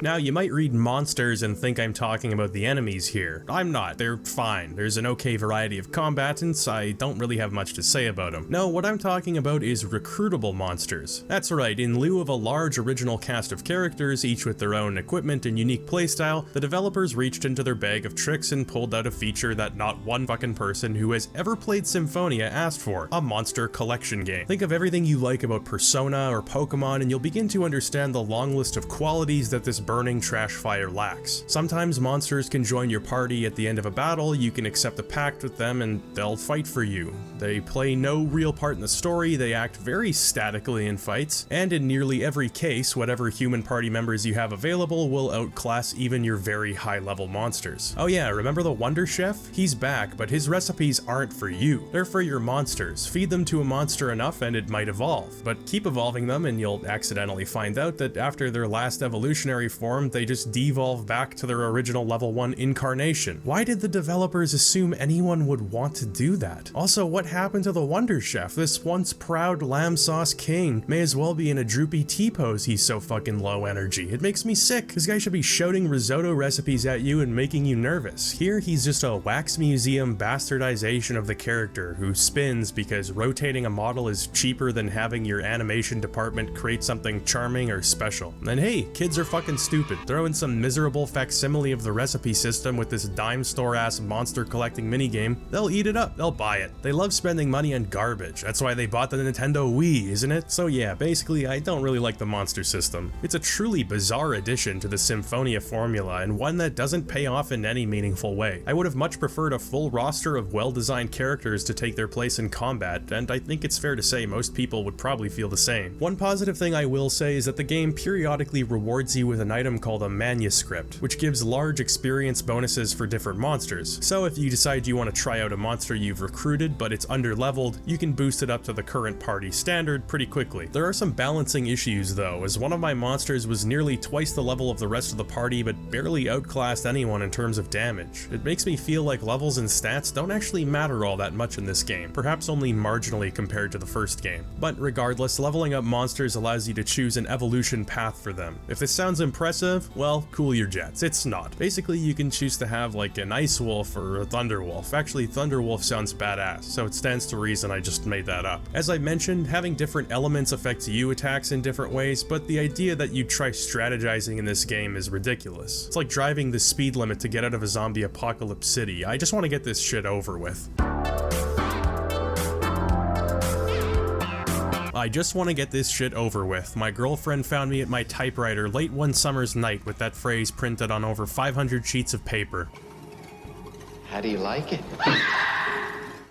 Now, you might read monsters and think I'm talking about the enemies here. I'm not, they're fine. There's an okay variety of combatants, I don't really have much to say about them. No, what I'm talking about is recruitable monsters. That's right, in lieu of a large original cast of characters, each with their own equipment and unique playstyle, the developers reached into their bag of tricks and pulled out a feature that not one fucking person who has ever played Symphonia asked for, a monster collection game. Think of everything you like about Persona or Pokemon and you'll begin to understand the long list of qualities that this burning trash fire lacks. Sometimes monsters can join your party at the end of a battle, you can accept a pact with them and they'll fight for you. They play no real part in the story, they act very statically in fights, and in nearly every case, whatever human party members you have available will outclass even your very high level monsters. Oh yeah, remember the Wonder Chef? He's back, but his recipes aren't for you. They're for your monsters. Feed them to a monster enough and it might evolve, but keep evolving them and you'll accidentally find out that after their last evolutionary form, they just devolve back to their original level 1 incarnation. Why did the developers assume anyone would want to do that? Also, what happened to the Wonder Chef? This once proud lamb sauce king may as well be in a droopy T-pose, he's so fucking low energy. It makes me sick. This guy should be shouting risotto recipes at you and making you nervous. Here, he's just a wax museum bastardization of the character who spins because rotating a model is cheaper than having your animation department create something charming or special. And hey, kids are fucking stupid. Throw in some miserable facsimile of the recipe system with this dime store ass monster collecting minigame, they'll eat it up, they'll buy it. They love spending money on garbage, that's why they bought the Nintendo Wii, isn't it? So yeah, basically I don't really like the monster system. It's a truly bizarre addition to the Symphonia formula and one that doesn't pay off in any meaningful way. I would have much preferred a full roster of well-designed characters to take their place in combat, and I think it's fair to say most people would probably feel the same. One positive thing I will say is that the game periodically rewards you with an item called a manuscript, which gives large experience bonuses for different monsters. So if you decide you want to try out a monster you've recruited but it's underleveled, you can boost it up to the current party standard pretty quickly. There are some balancing issues though, as one of my monsters was nearly twice the level of the rest of the party but barely outclassed anyone in terms of damage. It makes me feel like levels and stats don't actually matter all that much in this game, perhaps only marginally compared to the first game. But regardless, leveling up monsters allows you to choose an evolution path for them. If this sounds impressive, well, cool your jets. It's not. Basically, you can choose to have like an Ice Wolf or a Thunder Wolf. Actually, Thunder Wolf sounds badass, so it stands to reason I just made that up. As I mentioned, having different elements affects you attacks in different ways, but the idea that you try strategizing in this game is ridiculous. It's like driving the speed limit to get out of a zombie apocalypse city. I just want to get this shit over with. I just want to get this shit over with. My girlfriend found me at my typewriter late one summer's night with that phrase printed on over 500 sheets of paper. How do you like it?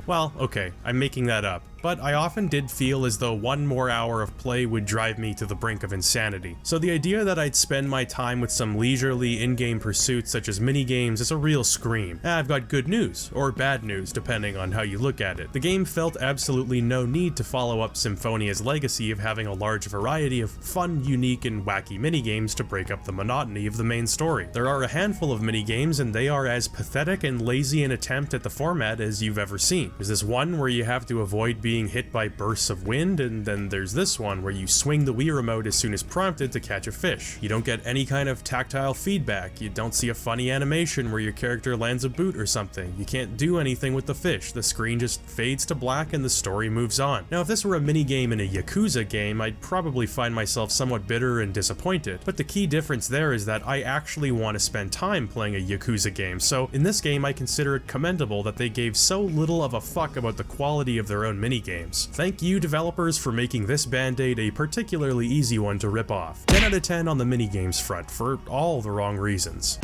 Well, okay, I'm making that up. But I often did feel as though one more hour of play would drive me to the brink of insanity. So the idea that I'd spend my time with some leisurely in-game pursuits such as minigames is a real scream. I've got good news, or bad news depending on how you look at it. The game felt absolutely no need to follow up Symphonia's legacy of having a large variety of fun, unique, and wacky minigames to break up the monotony of the main story. There are a handful of minigames and they are as pathetic and lazy an attempt at the format as you've ever seen. There's this one where you have to avoid being hit by bursts of wind, and then there's this one where you swing the Wii remote as soon as prompted to catch a fish. You don't get any kind of tactile feedback, you don't see a funny animation where your character lands a boot or something, you can't do anything with the fish, the screen just fades to black and the story moves on. Now if this were a minigame in a Yakuza game, I'd probably find myself somewhat bitter and disappointed, but the key difference there is that I actually want to spend time playing a Yakuza game, so in this game I consider it commendable that they gave so little of a fuck about the quality of their own minigames. Thank you developers for making this band-aid a particularly easy one to rip off. 10 out of 10 on the minigames front for all the wrong reasons.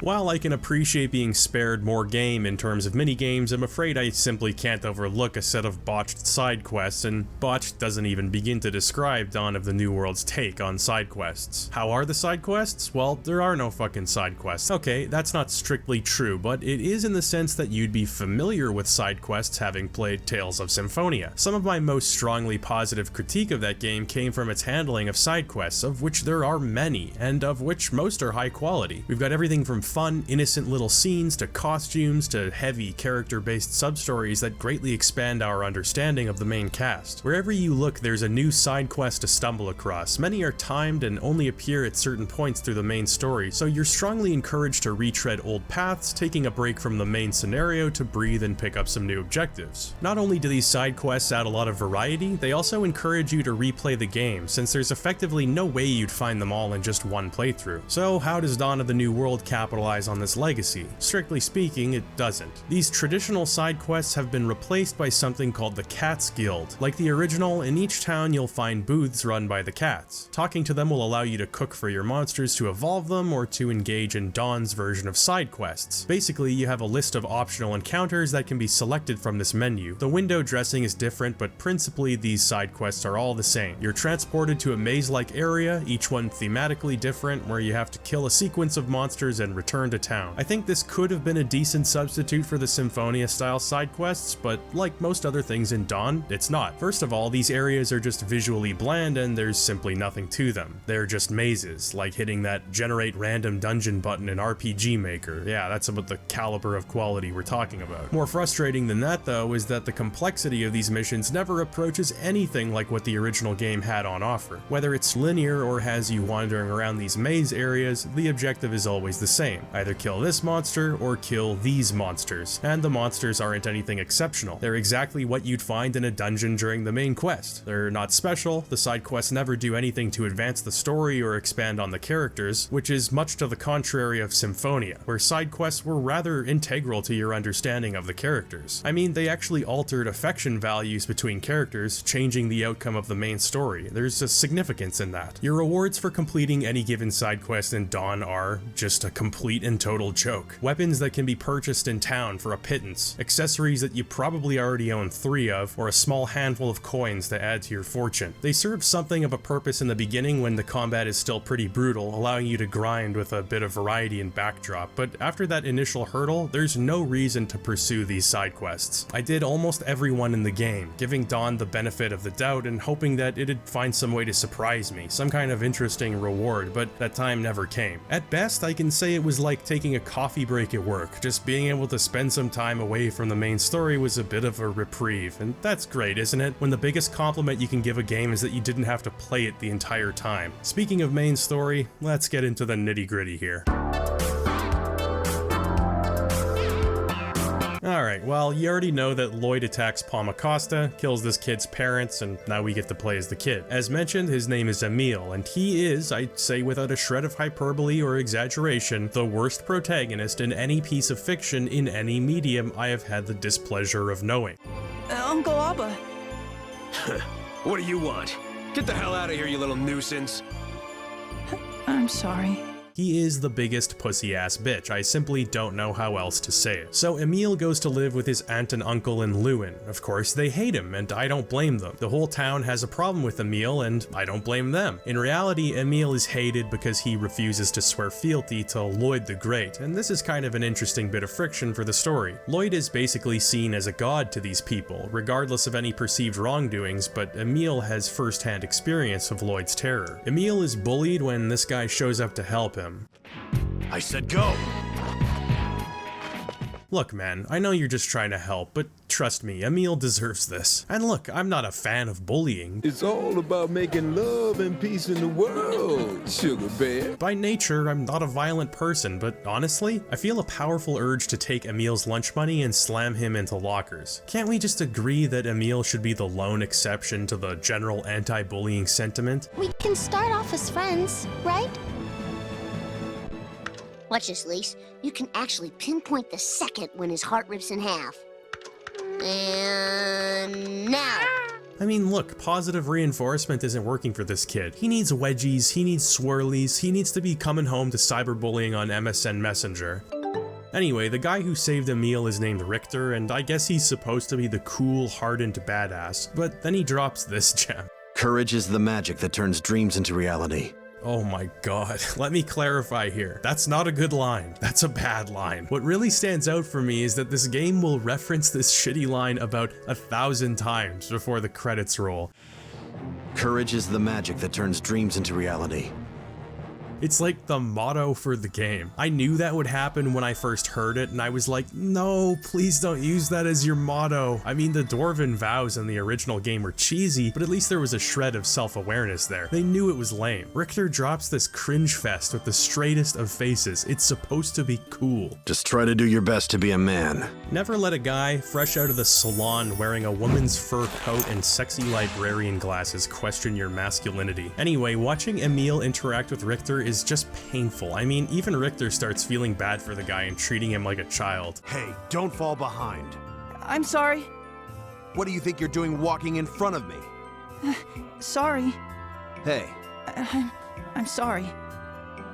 While I can appreciate being spared more game in terms of minigames, I'm afraid I simply can't overlook a set of botched side quests, and botched doesn't even begin to describe Dawn of the New World's take on side quests. How are the side quests? Well, there are no fucking side quests. Okay, that's not strictly true, but it is in the sense that you'd be familiar with side quests having played Tales of Symphonia. Some of my most strongly positive critique of that game came from its handling of side quests, of which there are many, and of which most are high quality. We've got everything from fun, innocent little scenes to costumes to heavy character-based sub-stories that greatly expand our understanding of the main cast. Wherever you look, there's a new side quest to stumble across. Many are timed and only appear at certain points through the main story, so you're strongly encouraged to retread old paths, taking a break from the main scenario to breathe and pick up some new objectives. Not only do these side quests add a lot of variety, they also encourage you to replay the game, since there's effectively no way you'd find them all in just one playthrough. So how does Dawn of the New World capitalize on this legacy? Strictly speaking, it doesn't. These traditional side quests have been replaced by something called the Cats Guild. Like the original, in each town you'll find booths run by the cats. Talking to them will allow you to cook for your monsters to evolve them or to engage in Dawn's version of side quests. Basically, you have a list of optional encounters that can be selected from this menu. The window dressing is different, but principally these side quests are all the same. You're transported to a maze-like area, each one thematically different, where you have to kill a sequence of monsters and return to town. I think this could have been a decent substitute for the Symphonia-style side quests, but like most other things in Dawn, it's not. First of all, these areas are just visually bland and there's simply nothing to them. They're just mazes, like hitting that generate random dungeon button in RPG Maker. Yeah, that's about the caliber of quality we're talking about. More frustrating than that though is that the complexity of these missions never approaches anything like what the original game had on offer. Whether it's linear or has you wandering around these maze areas, the objective is always the same. Either kill this monster or kill these monsters. And the monsters aren't anything exceptional. They're exactly what you'd find in a dungeon during the main quest. They're not special, the side quests never do anything to advance the story or expand on the characters, which is much to the contrary of Symphonia, where side quests were rather integral to your understanding of the characters. I mean, they actually altered affection values between characters, changing the outcome of the main story. There's a significance in that. Your rewards for completing any given side quest in Dawn are just a complete and total joke. Weapons that can be purchased in town for a pittance, accessories that you probably already own 3 of, or a small handful of coins to add to your fortune. They serve something of a purpose in the beginning when the combat is still pretty brutal, allowing you to grind with a bit of variety and backdrop, but after that initial hurdle, there's no reason to pursue these side quests. I did almost everyone in the game, giving Dawn the benefit of the doubt and hoping that it'd find some way to surprise me, some kind of interesting reward, but that time never came. At best, I can say it was like taking a coffee break at work. Just being able to spend some time away from the main story was a bit of a reprieve, and that's great, isn't it? When the biggest compliment you can give a game is that you didn't have to play it the entire time. Speaking of main story, let's get into the nitty-gritty here. Alright, well, you already know that Lloyd attacks Palmacosta, kills this kid's parents, and now we get to play as the kid. As mentioned, his name is Emile, and he is, I'd say without a shred of hyperbole or exaggeration, the worst protagonist in any piece of fiction in any medium I have had the displeasure of knowing. Uncle Abba. What do you want? Get the hell out of here, you little nuisance. I'm sorry. He is the biggest pussy-ass bitch, I simply don't know how else to say it. So Emile goes to live with his aunt and uncle in Lewin. Of course they hate him, and I don't blame them. The whole town has a problem with Emile, and I don't blame them. In reality, Emile is hated because he refuses to swear fealty to Lloyd the Great, and this is kind of an interesting bit of friction for the story. Lloyd is basically seen as a god to these people, regardless of any perceived wrongdoings, but Emile has first-hand experience of Lloyd's terror. Emile is bullied when this guy shows up to help him. I said go! Look man, I know you're just trying to help, but trust me, Emile deserves this. And look, I'm not a fan of bullying. It's all about making love and peace in the world, sugar bear. By nature, I'm not a violent person, but honestly, I feel a powerful urge to take Emile's lunch money and slam him into lockers. Can't we just agree that Emile should be the lone exception to the general anti-bullying sentiment? We can start off as friends, right? Watch this, Lise. You can actually pinpoint the second when his heart rips in half. And now. I mean, look, positive reinforcement isn't working for this kid. He needs wedgies, he needs swirlies, he needs to be coming home to cyberbullying on MSN Messenger. Anyway, the guy who saved Emil is named Richter, and I guess he's supposed to be the cool, hardened badass, but then he drops this gem. Courage is the magic that turns dreams into reality. Oh my god, let me clarify here. That's not a good line. That's a bad line. What really stands out for me is that this game will reference this shitty line about 1,000 times before the credits roll. Courage is the magic that turns dreams into reality. It's like the motto for the game. I knew that would happen when I first heard it, and I was like, no, please don't use that as your motto. I mean, the Dwarven vows in the original game were cheesy, but at least there was a shred of self-awareness there. They knew it was lame. Richter drops this cringe fest with the straightest of faces. It's supposed to be cool. Just try to do your best to be a man. Never let a guy fresh out of the salon wearing a woman's fur coat and sexy librarian glasses question your masculinity. Anyway, watching Emil interact with Richter is just painful. I mean, even Richter starts feeling bad for the guy and treating him like a child. Hey, don't fall behind. I'm sorry. What do you think you're doing walking in front of me? Sorry. Hey, I'm sorry.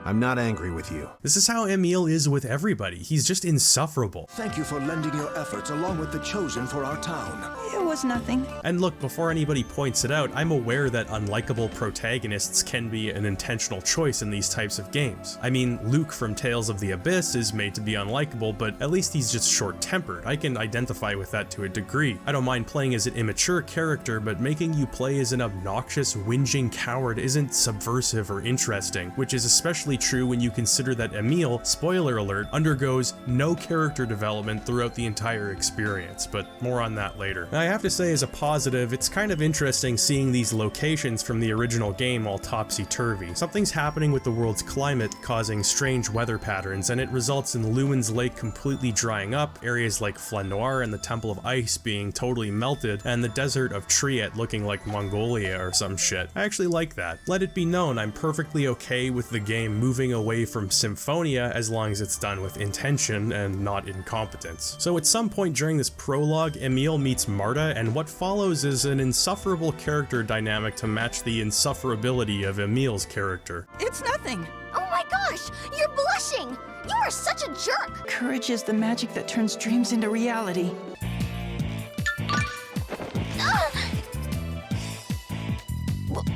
I'm not angry with you. This is how Emil is with everybody. He's just insufferable. thank you for lending your efforts along with the Chosen for our town. It was nothing. And look, before anybody points it out, I'm aware that unlikable protagonists can be an intentional choice in these types of games. I mean, Luke from Tales of the Abyss is made to be unlikable, but at least he's just short-tempered. I can identify with that to a degree. I don't mind playing as an immature character, but making you play as an obnoxious, whinging coward isn't subversive or interesting, which is especially true when you consider that Emil, spoiler alert, undergoes no character development throughout the entire experience, but more on that later. I have to say, as a positive, it's kind of interesting seeing these locations from the original game all topsy-turvy. Something's happening with the world's climate, causing strange weather patterns, and it results in Lewin's Lake completely drying up, areas like Flanoir and the Temple of Ice being totally melted, and the desert of Triet looking like Mongolia or some shit. I actually like that. Let it be known, I'm perfectly okay with the game moving away from Symphonia as long as it's done with intention and not incompetence. So at some point during this prologue, Emil meets Marta, and what follows is an insufferable character dynamic to match the insufferability of Emil's character. It's nothing. Oh my gosh, you're blushing! You are such a jerk! Courage is the magic that turns dreams into reality.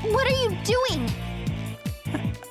What are you doing?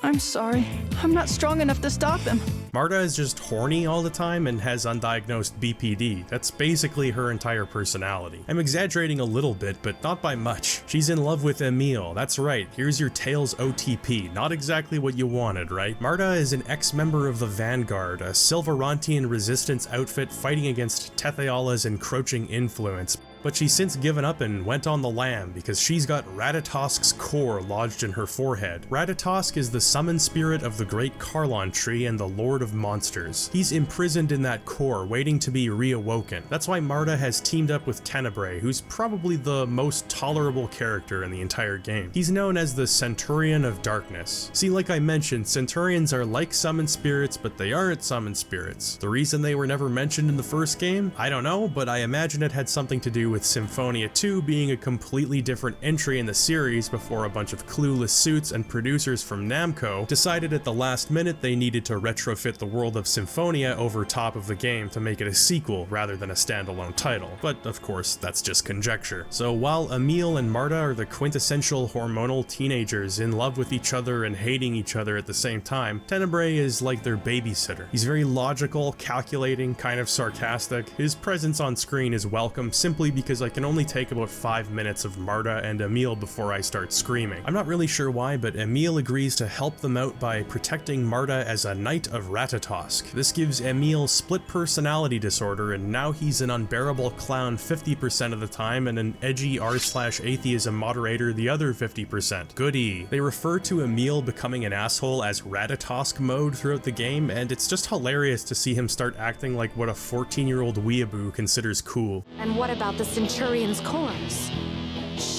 I'm sorry. I'm not strong enough to stop him. Marta is just horny all the time and has undiagnosed BPD. That's basically her entire personality. I'm exaggerating a little bit, but not by much. She's in love with Emil. That's right, here's your Tales OTP. Not exactly what you wanted, right? Marta is an ex-member of the Vanguard, a Silverantian resistance outfit fighting against Tetheala's encroaching influence. But she's since given up and went on the lam because she's got Ratatosk's core lodged in her forehead. Ratatosk is the summon spirit of the great Carlon tree and the Lord of Monsters. He's imprisoned in that core, waiting to be reawoken. That's why Marta has teamed up with Tenebrae, who's probably the most tolerable character in the entire game. He's known as the Centurion of Darkness. See, like I mentioned, Centurions are like summon spirits, but they aren't summon spirits. The reason they were never mentioned in the first game? I don't know, but I imagine it had something to do with Symphonia 2 being a completely different entry in the series before a bunch of clueless suits and producers from Namco decided at the last minute they needed to retrofit the world of Symphonia over top of the game to make it a sequel rather than a standalone title, but of course that's just conjecture. So while Emil and Marta are the quintessential hormonal teenagers in love with each other and hating each other at the same time, Tenebrae is like their babysitter. He's very logical, calculating, kind of sarcastic. His presence on screen is welcome simply because I can only take about 5 minutes of Marta and Emil before I start screaming. I'm not really sure why, but Emil agrees to help them out by protecting Marta as a Knight of Ratatosk. This gives Emil split personality disorder, and now he's an unbearable clown 50% of the time and an edgy r/atheism moderator the other 50%. Goody. They refer to Emil becoming an asshole as Ratatosk mode throughout the game, and it's just hilarious to see him start acting like what a 14-year-old weeaboo considers cool. And what about the Centurion's cores?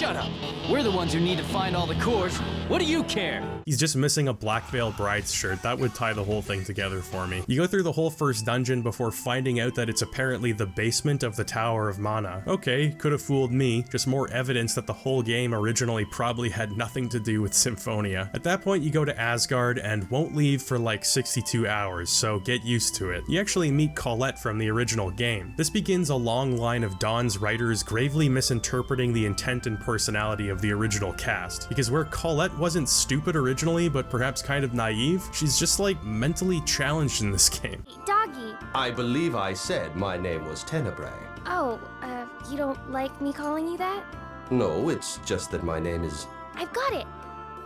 Shut up. We're the ones who need to find all the cores. What do you care? He's just missing a Black Veil Bride's shirt. That would tie the whole thing together for me. You go through the whole first dungeon before finding out that it's apparently the basement of the Tower of Mana. Okay, could have fooled me. Just more evidence that the whole game originally probably had nothing to do with Symphonia. At that point, you go to Asgard and won't leave for like 62 hours, so get used to it. You actually meet Colette from the original game. This begins a long line of Dawn's writers gravely misinterpreting the intent and personality of the original cast, because where Colette wasn't stupid originally, but perhaps kind of naive, she's just like mentally challenged in this game. Doggy. I believe I said my name was Tenebrae. Oh, you don't like me calling you that? No, it's just that my name is... I've got it.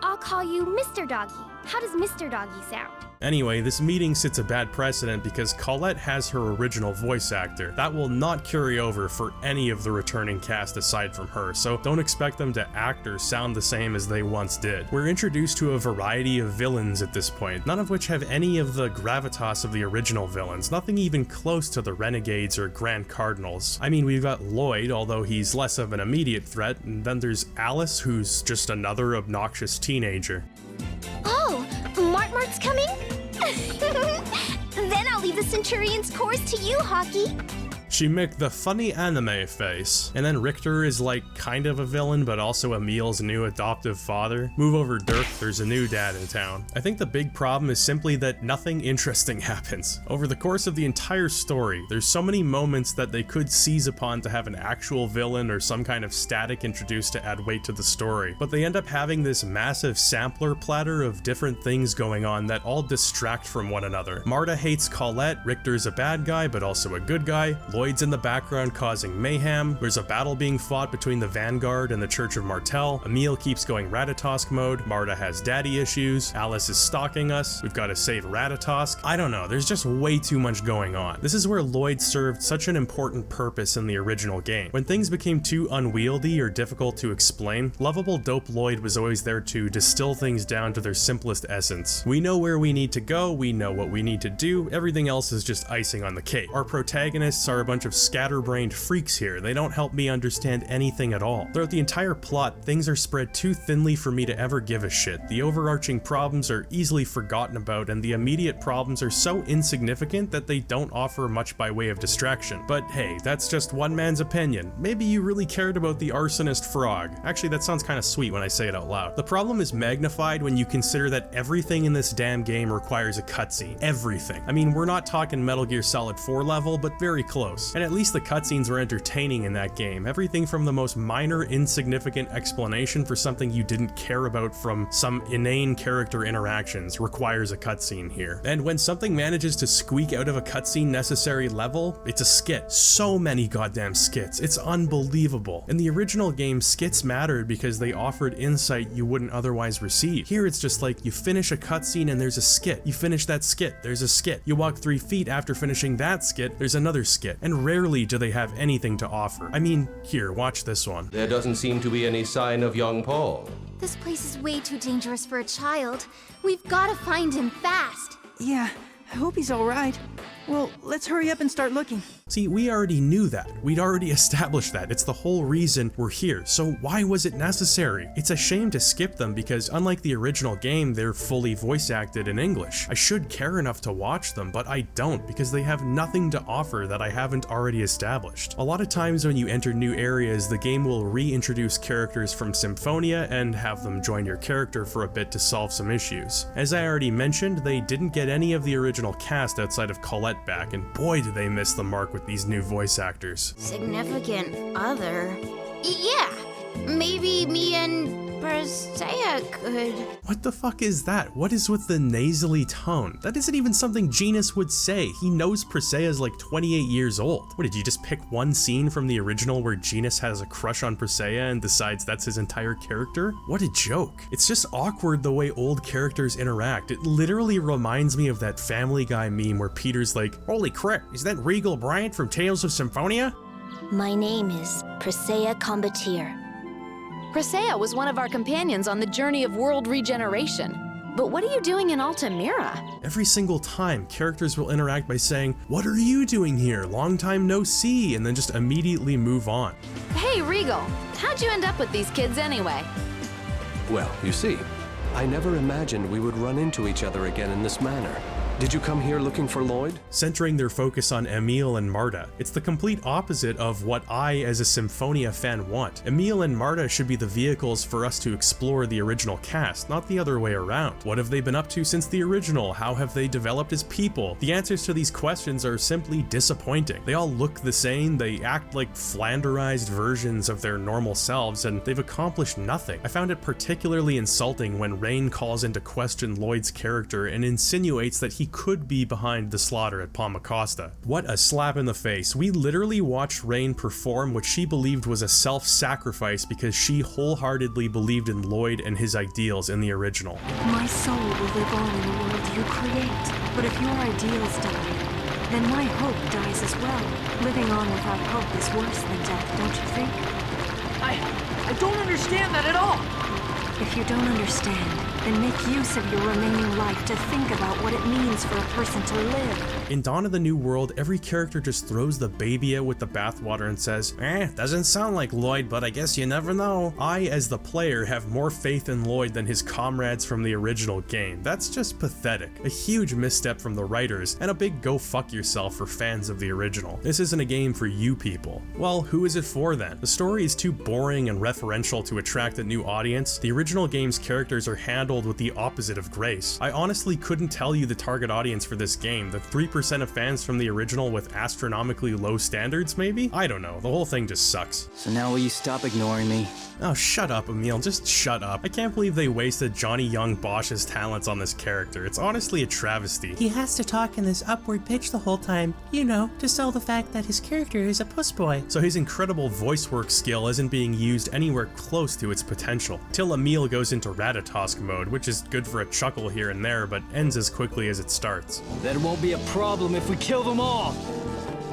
I'll call you Mr. Doggy. How does Mr. Doggy sound? Anyway, this meeting sets a bad precedent because Colette has her original voice actor. That will not carry over for any of the returning cast aside from her, so don't expect them to act or sound the same as they once did. We're introduced to a variety of villains at this point, none of which have any of the gravitas of the original villains, nothing even close to the Renegades or Grand Cardinals. I mean, we've got Lloyd, although he's less of an immediate threat, and then there's Alice, who's just another obnoxious teenager. Oh, Mart's coming? Then I'll leave the Centurion's cores to you, Hockey. She make the funny anime face. And then Richter is like kind of a villain, but also Emil's new adoptive father. Move over Dirk, there's a new dad in town. I think the big problem is simply that nothing interesting happens. Over the course of the entire story, there's so many moments that they could seize upon to have an actual villain or some kind of static introduced to add weight to the story. But they end up having this massive sampler platter of different things going on that all distract from one another. Marta hates Colette, Richter's a bad guy, but also a good guy. Lloyd's in the background causing mayhem. There's a battle being fought between the Vanguard and the Church of Martel. Emil keeps going Ratatosk mode. Marta has daddy issues. Alice is stalking us. We've got to save Ratatosk. I don't know, there's just way too much going on. This is where Lloyd served such an important purpose in the original game. When things became too unwieldy or difficult to explain, lovable Dope Lloyd was always there to distill things down to their simplest essence. We know where we need to go, we know what we need to do, everything else is just icing on the cake. Our protagonists are a bunch of scatterbrained freaks here. They don't help me understand anything at all. Throughout the entire plot, things are spread too thinly for me to ever give a shit. The overarching problems are easily forgotten about, and the immediate problems are so insignificant that they don't offer much by way of distraction. But hey, that's just one man's opinion. Maybe you really cared about the arsonist frog. Actually, that sounds kind of sweet when I say it out loud. The problem is magnified when you consider that everything in this damn game requires a cutscene. Everything. I mean, we're not talking Metal Gear Solid 4 level, but very close. And at least the cutscenes were entertaining in that game. Everything from the most minor, insignificant explanation for something you didn't care about from some inane character interactions requires a cutscene here. And when something manages to squeak out of a cutscene necessary level, it's a skit. So many goddamn skits. It's unbelievable. In the original game, skits mattered because they offered insight you wouldn't otherwise receive. Here it's just like you finish a cutscene and there's a skit. You finish that skit, there's a skit. You walk 3 feet after finishing that skit, there's another skit. And rarely do they have anything to offer. I mean, here, watch this one. There doesn't seem to be any sign of young Paul. This place is way too dangerous for a child. We've got to find him fast. Yeah, I hope he's all right. Well, let's hurry up and start looking. See, we already knew that. We'd already established that. It's the whole reason we're here, so why was it necessary? It's a shame to skip them because unlike the original game, they're fully voice acted in English. I should care enough to watch them, but I don't because they have nothing to offer that I haven't already established. A lot of times when you enter new areas, the game will reintroduce characters from Symphonia and have them join your character for a bit to solve some issues. As I already mentioned, they didn't get any of the original cast outside of Colette back, and boy did they miss the mark with these new voice actors. Significant other? Yeah, maybe me and Persea could. What the fuck is that? What is with the nasally tone? That isn't even something Genis would say. He knows Persea's like 28 years old. What, did you just pick one scene from the original where Genis has a crush on Persea and decides that's his entire character? What a joke. It's just awkward the way old characters interact. It literally reminds me of that Family Guy meme where Peter's like, holy crap, is that Regal Bryant from Tales of Symphonia? My name is Persea Combatir. Persea was one of our companions on the journey of world regeneration. But what are you doing in Altamira? Every single time, characters will interact by saying, "What are you doing here? Long time no see," and then just immediately move on. Hey, Regal, how'd you end up with these kids anyway? Well, you see, I never imagined we would run into each other again in this manner. Did you come here looking for Lloyd? Centering their focus on Emile and Marta. It's the complete opposite of what I, as a Symphonia fan, want. Emile and Marta should be the vehicles for us to explore the original cast, not the other way around. What have they been up to since the original? How have they developed as people? The answers to these questions are simply disappointing. They all look the same, they act like flanderized versions of their normal selves, and they've accomplished nothing. I found it particularly insulting when Rain calls into question Lloyd's character and insinuates that he could be behind the slaughter at Palmacosta. What a slap in the face. We literally watched Rain perform what she believed was a self-sacrifice because she wholeheartedly believed in Lloyd and his ideals in the original. My soul will live on in the world you create, but if your ideals die, then my hope dies as well. Living on without hope is worse than death, don't you think? I don't understand that at all. If you don't understand, then make use of your remaining life to think about what it means for a person to live. In Dawn of the New World, every character just throws the baby out with the bathwater and says, doesn't sound like Lloyd, but I guess you never know. I, as the player, have more faith in Lloyd than his comrades from the original game. That's just pathetic. A huge misstep from the writers, and a big go fuck yourself for fans of the original. This isn't a game for you people. Well, who is it for then? The story is too boring and referential to attract a new audience. The original game's characters are handled with the opposite of grace. I honestly couldn't tell you the target audience for this game. The 3% of fans from the original with astronomically low standards, maybe? I don't know. The whole thing just sucks. So now will you stop ignoring me? Oh, shut up, Emile. Just shut up. I can't believe they wasted Johnny Young Bosch's talents on this character. It's honestly a travesty. He has to talk in this upward pitch the whole time, you know, to sell the fact that his character is a puss boy. So his incredible voice work skill isn't being used anywhere close to its potential. Till Emile goes into Ratatosk mode, which is good for a chuckle here and there, but ends as quickly as it starts. That won't be a problem if we kill them all.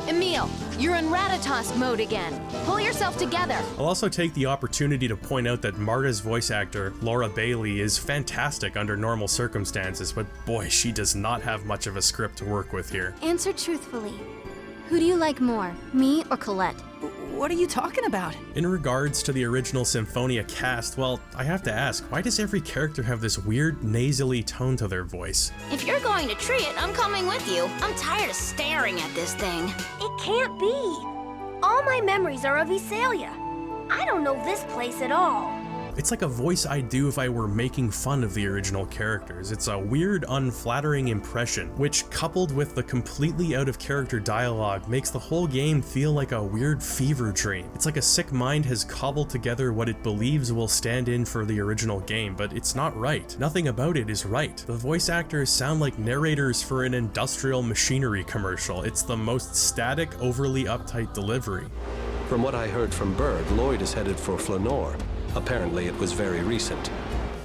Emile, you're in Ratatosk mode again. Pull yourself together. I'll also take the opportunity to point out that Marta's voice actor, Laura Bailey, is fantastic under normal circumstances, but boy, she does not have much of a script to work with here. Answer truthfully. Who do you like more, me or Colette? What are you talking about? In regards to the original Symphonia cast, well, I have to ask, why does every character have this weird nasally tone to their voice? If you're going to tree it, I'm coming with you. I'm tired of staring at this thing. It can't be. All my memories are of Visalia. I don't know this place at all. It's like a voice I'd do if I were making fun of the original characters. It's a weird, unflattering impression, which, coupled with the completely out-of-character dialogue, makes the whole game feel like a weird fever dream. It's like a sick mind has cobbled together what it believes will stand in for the original game, but it's not right. Nothing about it is right. The voice actors sound like narrators for an industrial machinery commercial. It's the most static, overly uptight delivery. From what I heard from Berg, Lloyd is headed for Flanor. Apparently, it was very recent.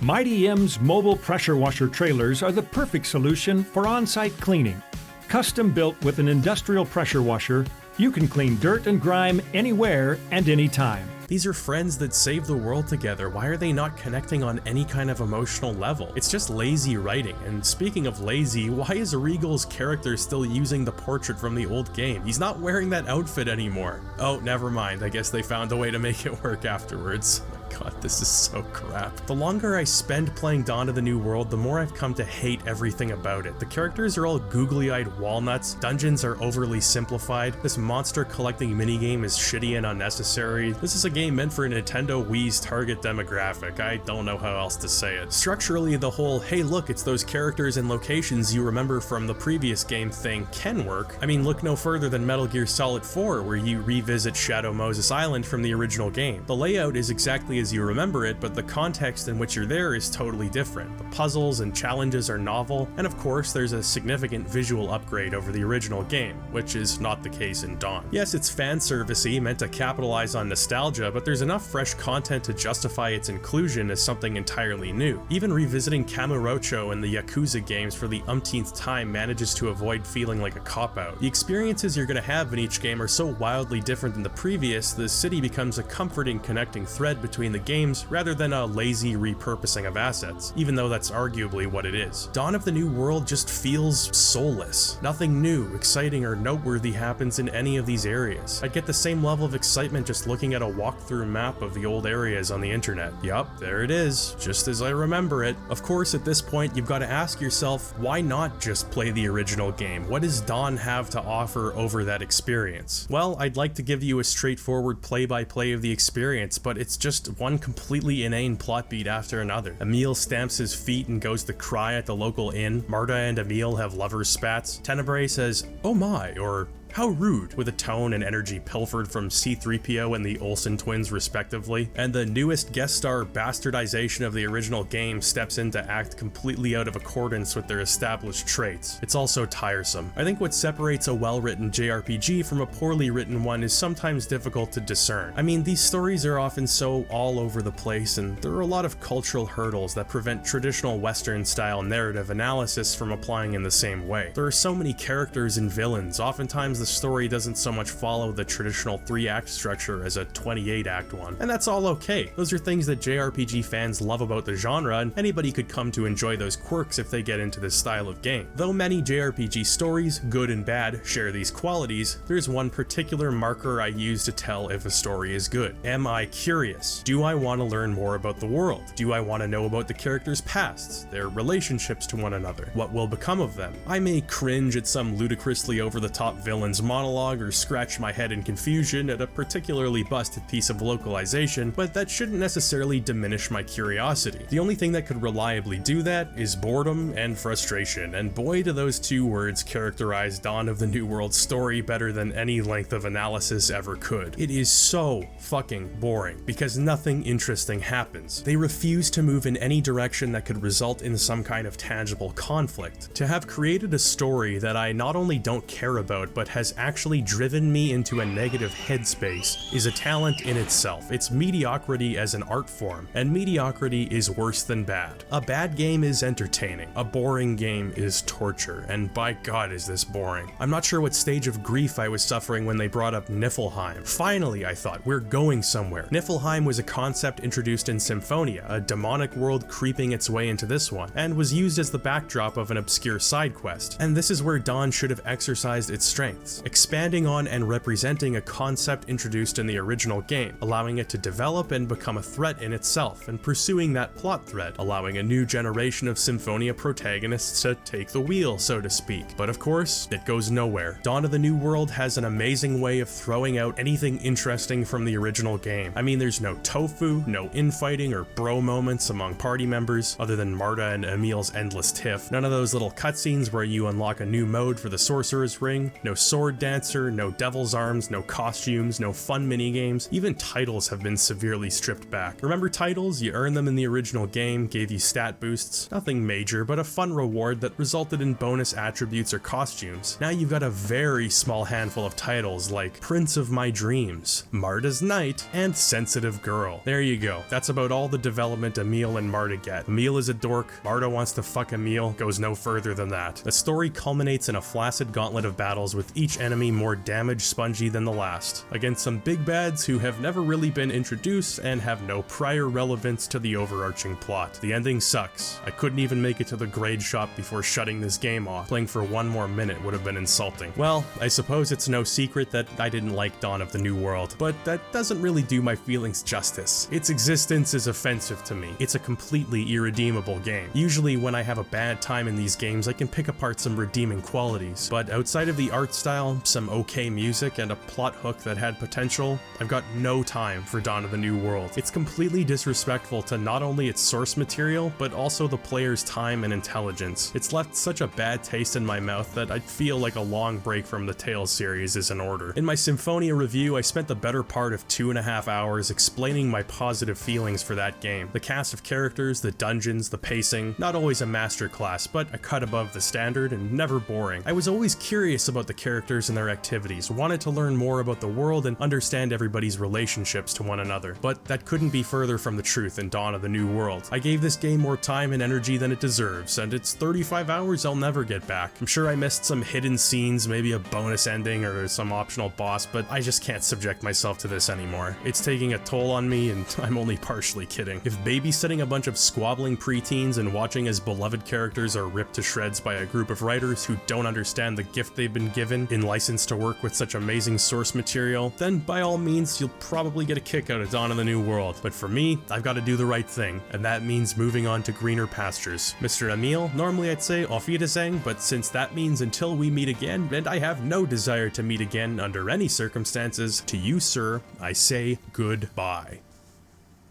Mighty M's mobile pressure washer trailers are the perfect solution for on-site cleaning. Custom built with an industrial pressure washer, you can clean dirt and grime anywhere and anytime. These are friends that save the world together. Why are they not connecting on any kind of emotional level? It's just lazy writing. And speaking of lazy, why is Regal's character still using the portrait from the old game? He's not wearing that outfit anymore. Oh, never mind. I guess they found a way to make it work afterwards. God, this is so crap. The longer I spend playing Dawn of the New World, the more I've come to hate everything about it. The characters are all googly-eyed walnuts, dungeons are overly simplified, this monster collecting minigame is shitty and unnecessary. This is a game meant for Nintendo Wii's target demographic. I don't know how else to say it. Structurally, the whole, hey look, it's those characters and locations you remember from the previous game thing can work. I mean, look no further than Metal Gear Solid 4, where you revisit Shadow Moses Island from the original game. The layout is exactly as you remember it, but the context in which you're there is totally different. The puzzles and challenges are novel, and of course there's a significant visual upgrade over the original game, which is not the case in Dawn. Yes, it's fan servicey, meant to capitalize on nostalgia, but there's enough fresh content to justify its inclusion as something entirely new. Even revisiting Kamurocho and the Yakuza games for the umpteenth time manages to avoid feeling like a cop-out. The experiences you're gonna have in each game are so wildly different than the previous, the city becomes a comforting connecting thread between between the games rather than a lazy repurposing of assets, even though that's arguably what it is. Dawn of the New World just feels soulless. Nothing new, exciting, or noteworthy happens in any of these areas. I'd get the same level of excitement just looking at a walkthrough map of the old areas on the internet. Yup, there it is, just as I remember it. Of course, at this point, you've got to ask yourself, why not just play the original game? What does Dawn have to offer over that experience? Well, I'd like to give you a straightforward play-by-play of the experience, but it's just one completely inane plot beat after another. Emil stamps his feet and goes to cry at the local inn. Marta and Emil have lovers' spats. Tenebrae says, "Oh my," or "How rude," with a tone and energy pilfered from C-3PO and the Olsen twins respectively, and the newest guest star bastardization of the original game steps in to act completely out of accordance with their established traits. It's also tiresome. I think what separates a well-written JRPG from a poorly written one is sometimes difficult to discern. I mean, these stories are often so all over the place, and there are a lot of cultural hurdles that prevent traditional Western-style narrative analysis from applying in the same way. There are so many characters and villains, oftentimes the story doesn't so much follow the traditional 3-act structure as a 28-act one. And that's all okay. Those are things that JRPG fans love about the genre, and anybody could come to enjoy those quirks if they get into this style of game. Though many JRPG stories, good and bad, share these qualities, there's one particular marker I use to tell if a story is good. Am I curious? Do I want to learn more about the world? Do I want to know about the characters' pasts, their relationships to one another? What will become of them? I may cringe at some ludicrously over-the-top villain's monologue or scratch my head in confusion at a particularly busted piece of localization, but that shouldn't necessarily diminish my curiosity. The only thing that could reliably do that is boredom and frustration, and boy do those two words characterize Dawn of the New World story better than any length of analysis ever could. It is so fucking boring, because nothing interesting happens. They refuse to move in any direction that could result in some kind of tangible conflict. To have created a story that I not only don't care about, but has actually driven me into a negative headspace is a talent in itself. It's mediocrity as an art form, and mediocrity is worse than bad. A bad game is entertaining. A boring game is torture, and by God is this boring. I'm not sure what stage of grief I was suffering when they brought up Niflheim. Finally, I thought, we're going somewhere. Niflheim was a concept introduced in Symphonia, a demonic world creeping its way into this one, and was used as the backdrop of an obscure side quest. And this is where Dawn should have exercised its strengths, expanding on and representing a concept introduced in the original game, allowing it to develop and become a threat in itself, and pursuing that plot thread, allowing a new generation of Symphonia protagonists to take the wheel, so to speak. But of course, it goes nowhere. Dawn of the New World has an amazing way of throwing out anything interesting from the original game. I mean, there's no tofu, no infighting or bro moments among party members, other than Marta and Emil's endless tiff. None of those little cutscenes where you unlock a new mode for the Sorcerer's Ring, no sword dancer, no devil's arms, no costumes, no fun minigames. Even titles have been severely stripped back. Remember titles? You earned them in the original game, gave you stat boosts. Nothing major, but a fun reward that resulted in bonus attributes or costumes. Now you've got a very small handful of titles like Prince of My Dreams, Marta's Knight, and Sensitive Girl. There you go. That's about all the development Emil and Marta get. Emil is a dork, Marta wants to fuck Emil, goes no further than that. The story culminates in a flaccid gauntlet of battles with each enemy more damage spongy than the last, against some big bads who have never really been introduced and have no prior relevance to the overarching plot. The ending sucks. I couldn't even make it to the grade shop before shutting this game off. Playing for one more minute would have been insulting. Well, I suppose it's no secret that I didn't like Dawn of the New World, but that doesn't really do my feelings justice. Its existence is offensive to me. It's a completely irredeemable game. Usually when I have a bad time in these games, I can pick apart some redeeming qualities, but outside of the art style, some okay music, and a plot hook that had potential, I've got no time for Dawn of the New World. It's completely disrespectful to not only its source material, but also the player's time and intelligence. It's left such a bad taste in my mouth that I feel like a long break from the Tales series is in order. In my Symphonia review, I spent the better part of 2.5 hours explaining my positive feelings for that game. The cast of characters, the dungeons, the pacing, not always a masterclass, but a cut above the standard and never boring. I was always curious about the characters characters and their activities, wanted to learn more about the world and understand everybody's relationships to one another. But that couldn't be further from the truth in Dawn of the New World. I gave this game more time and energy than it deserves, and it's 35 hours I'll never get back. I'm sure I missed some hidden scenes, maybe a bonus ending or some optional boss, but I just can't subject myself to this anymore. It's taking a toll on me, and I'm only partially kidding. If babysitting a bunch of squabbling preteens and watching as beloved characters are ripped to shreds by a group of writers who don't understand the gift they've been given in license to work with such amazing source material, then by all means you'll probably get a kick out of Dawn of the New World. But for me, I've got to do the right thing, and that means moving on to greener pastures. Mr. Emil, normally I'd say auf Wiedersehen, but since that means until we meet again, and I have no desire to meet again under any circumstances, to you, sir, I say goodbye.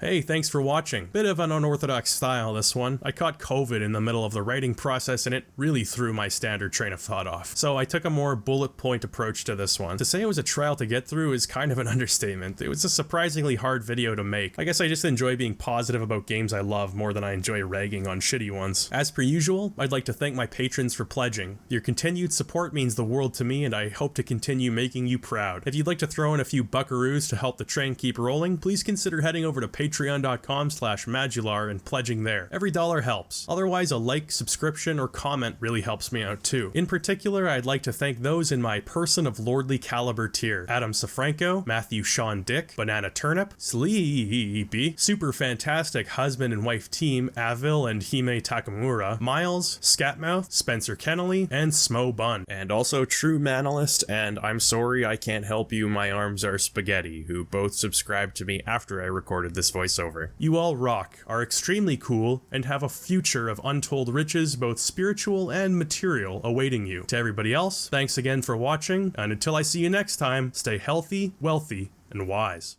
Hey, thanks for watching. Bit of an unorthodox style, this one. I caught COVID in the middle of the writing process and it really threw my standard train of thought off. So I took a more bullet point approach to this one. To say it was a trial to get through is kind of an understatement. It was a surprisingly hard video to make. I guess I just enjoy being positive about games I love more than I enjoy ragging on shitty ones. As per usual, I'd like to thank my patrons for pledging. Your continued support means the world to me and I hope to continue making you proud. If you'd like to throw in a few buckaroos to help the train keep rolling, please consider heading over to patreon.com/Madular and pledging there. Every dollar helps. Otherwise, a like, subscription, or comment really helps me out too. In particular, I'd like to thank those in my Person of Lordly Caliber tier: Adam Safranco, Matthew Sean Dick, Banana Turnip, Sleepy, Super Fantastic Husband and Wife Team, Avil and Hime Takamura, Miles, Scatmouth, Spencer Kennelly, and Smo Bun. And also True Manalist and I'm Sorry I Can't Help You, My Arms Are Spaghetti, who both subscribed to me after I recorded this voiceover. You all rock, are extremely cool, and have a future of untold riches, both spiritual and material, awaiting you. To everybody else, thanks again for watching, and until I see you next time, stay healthy, wealthy, and wise.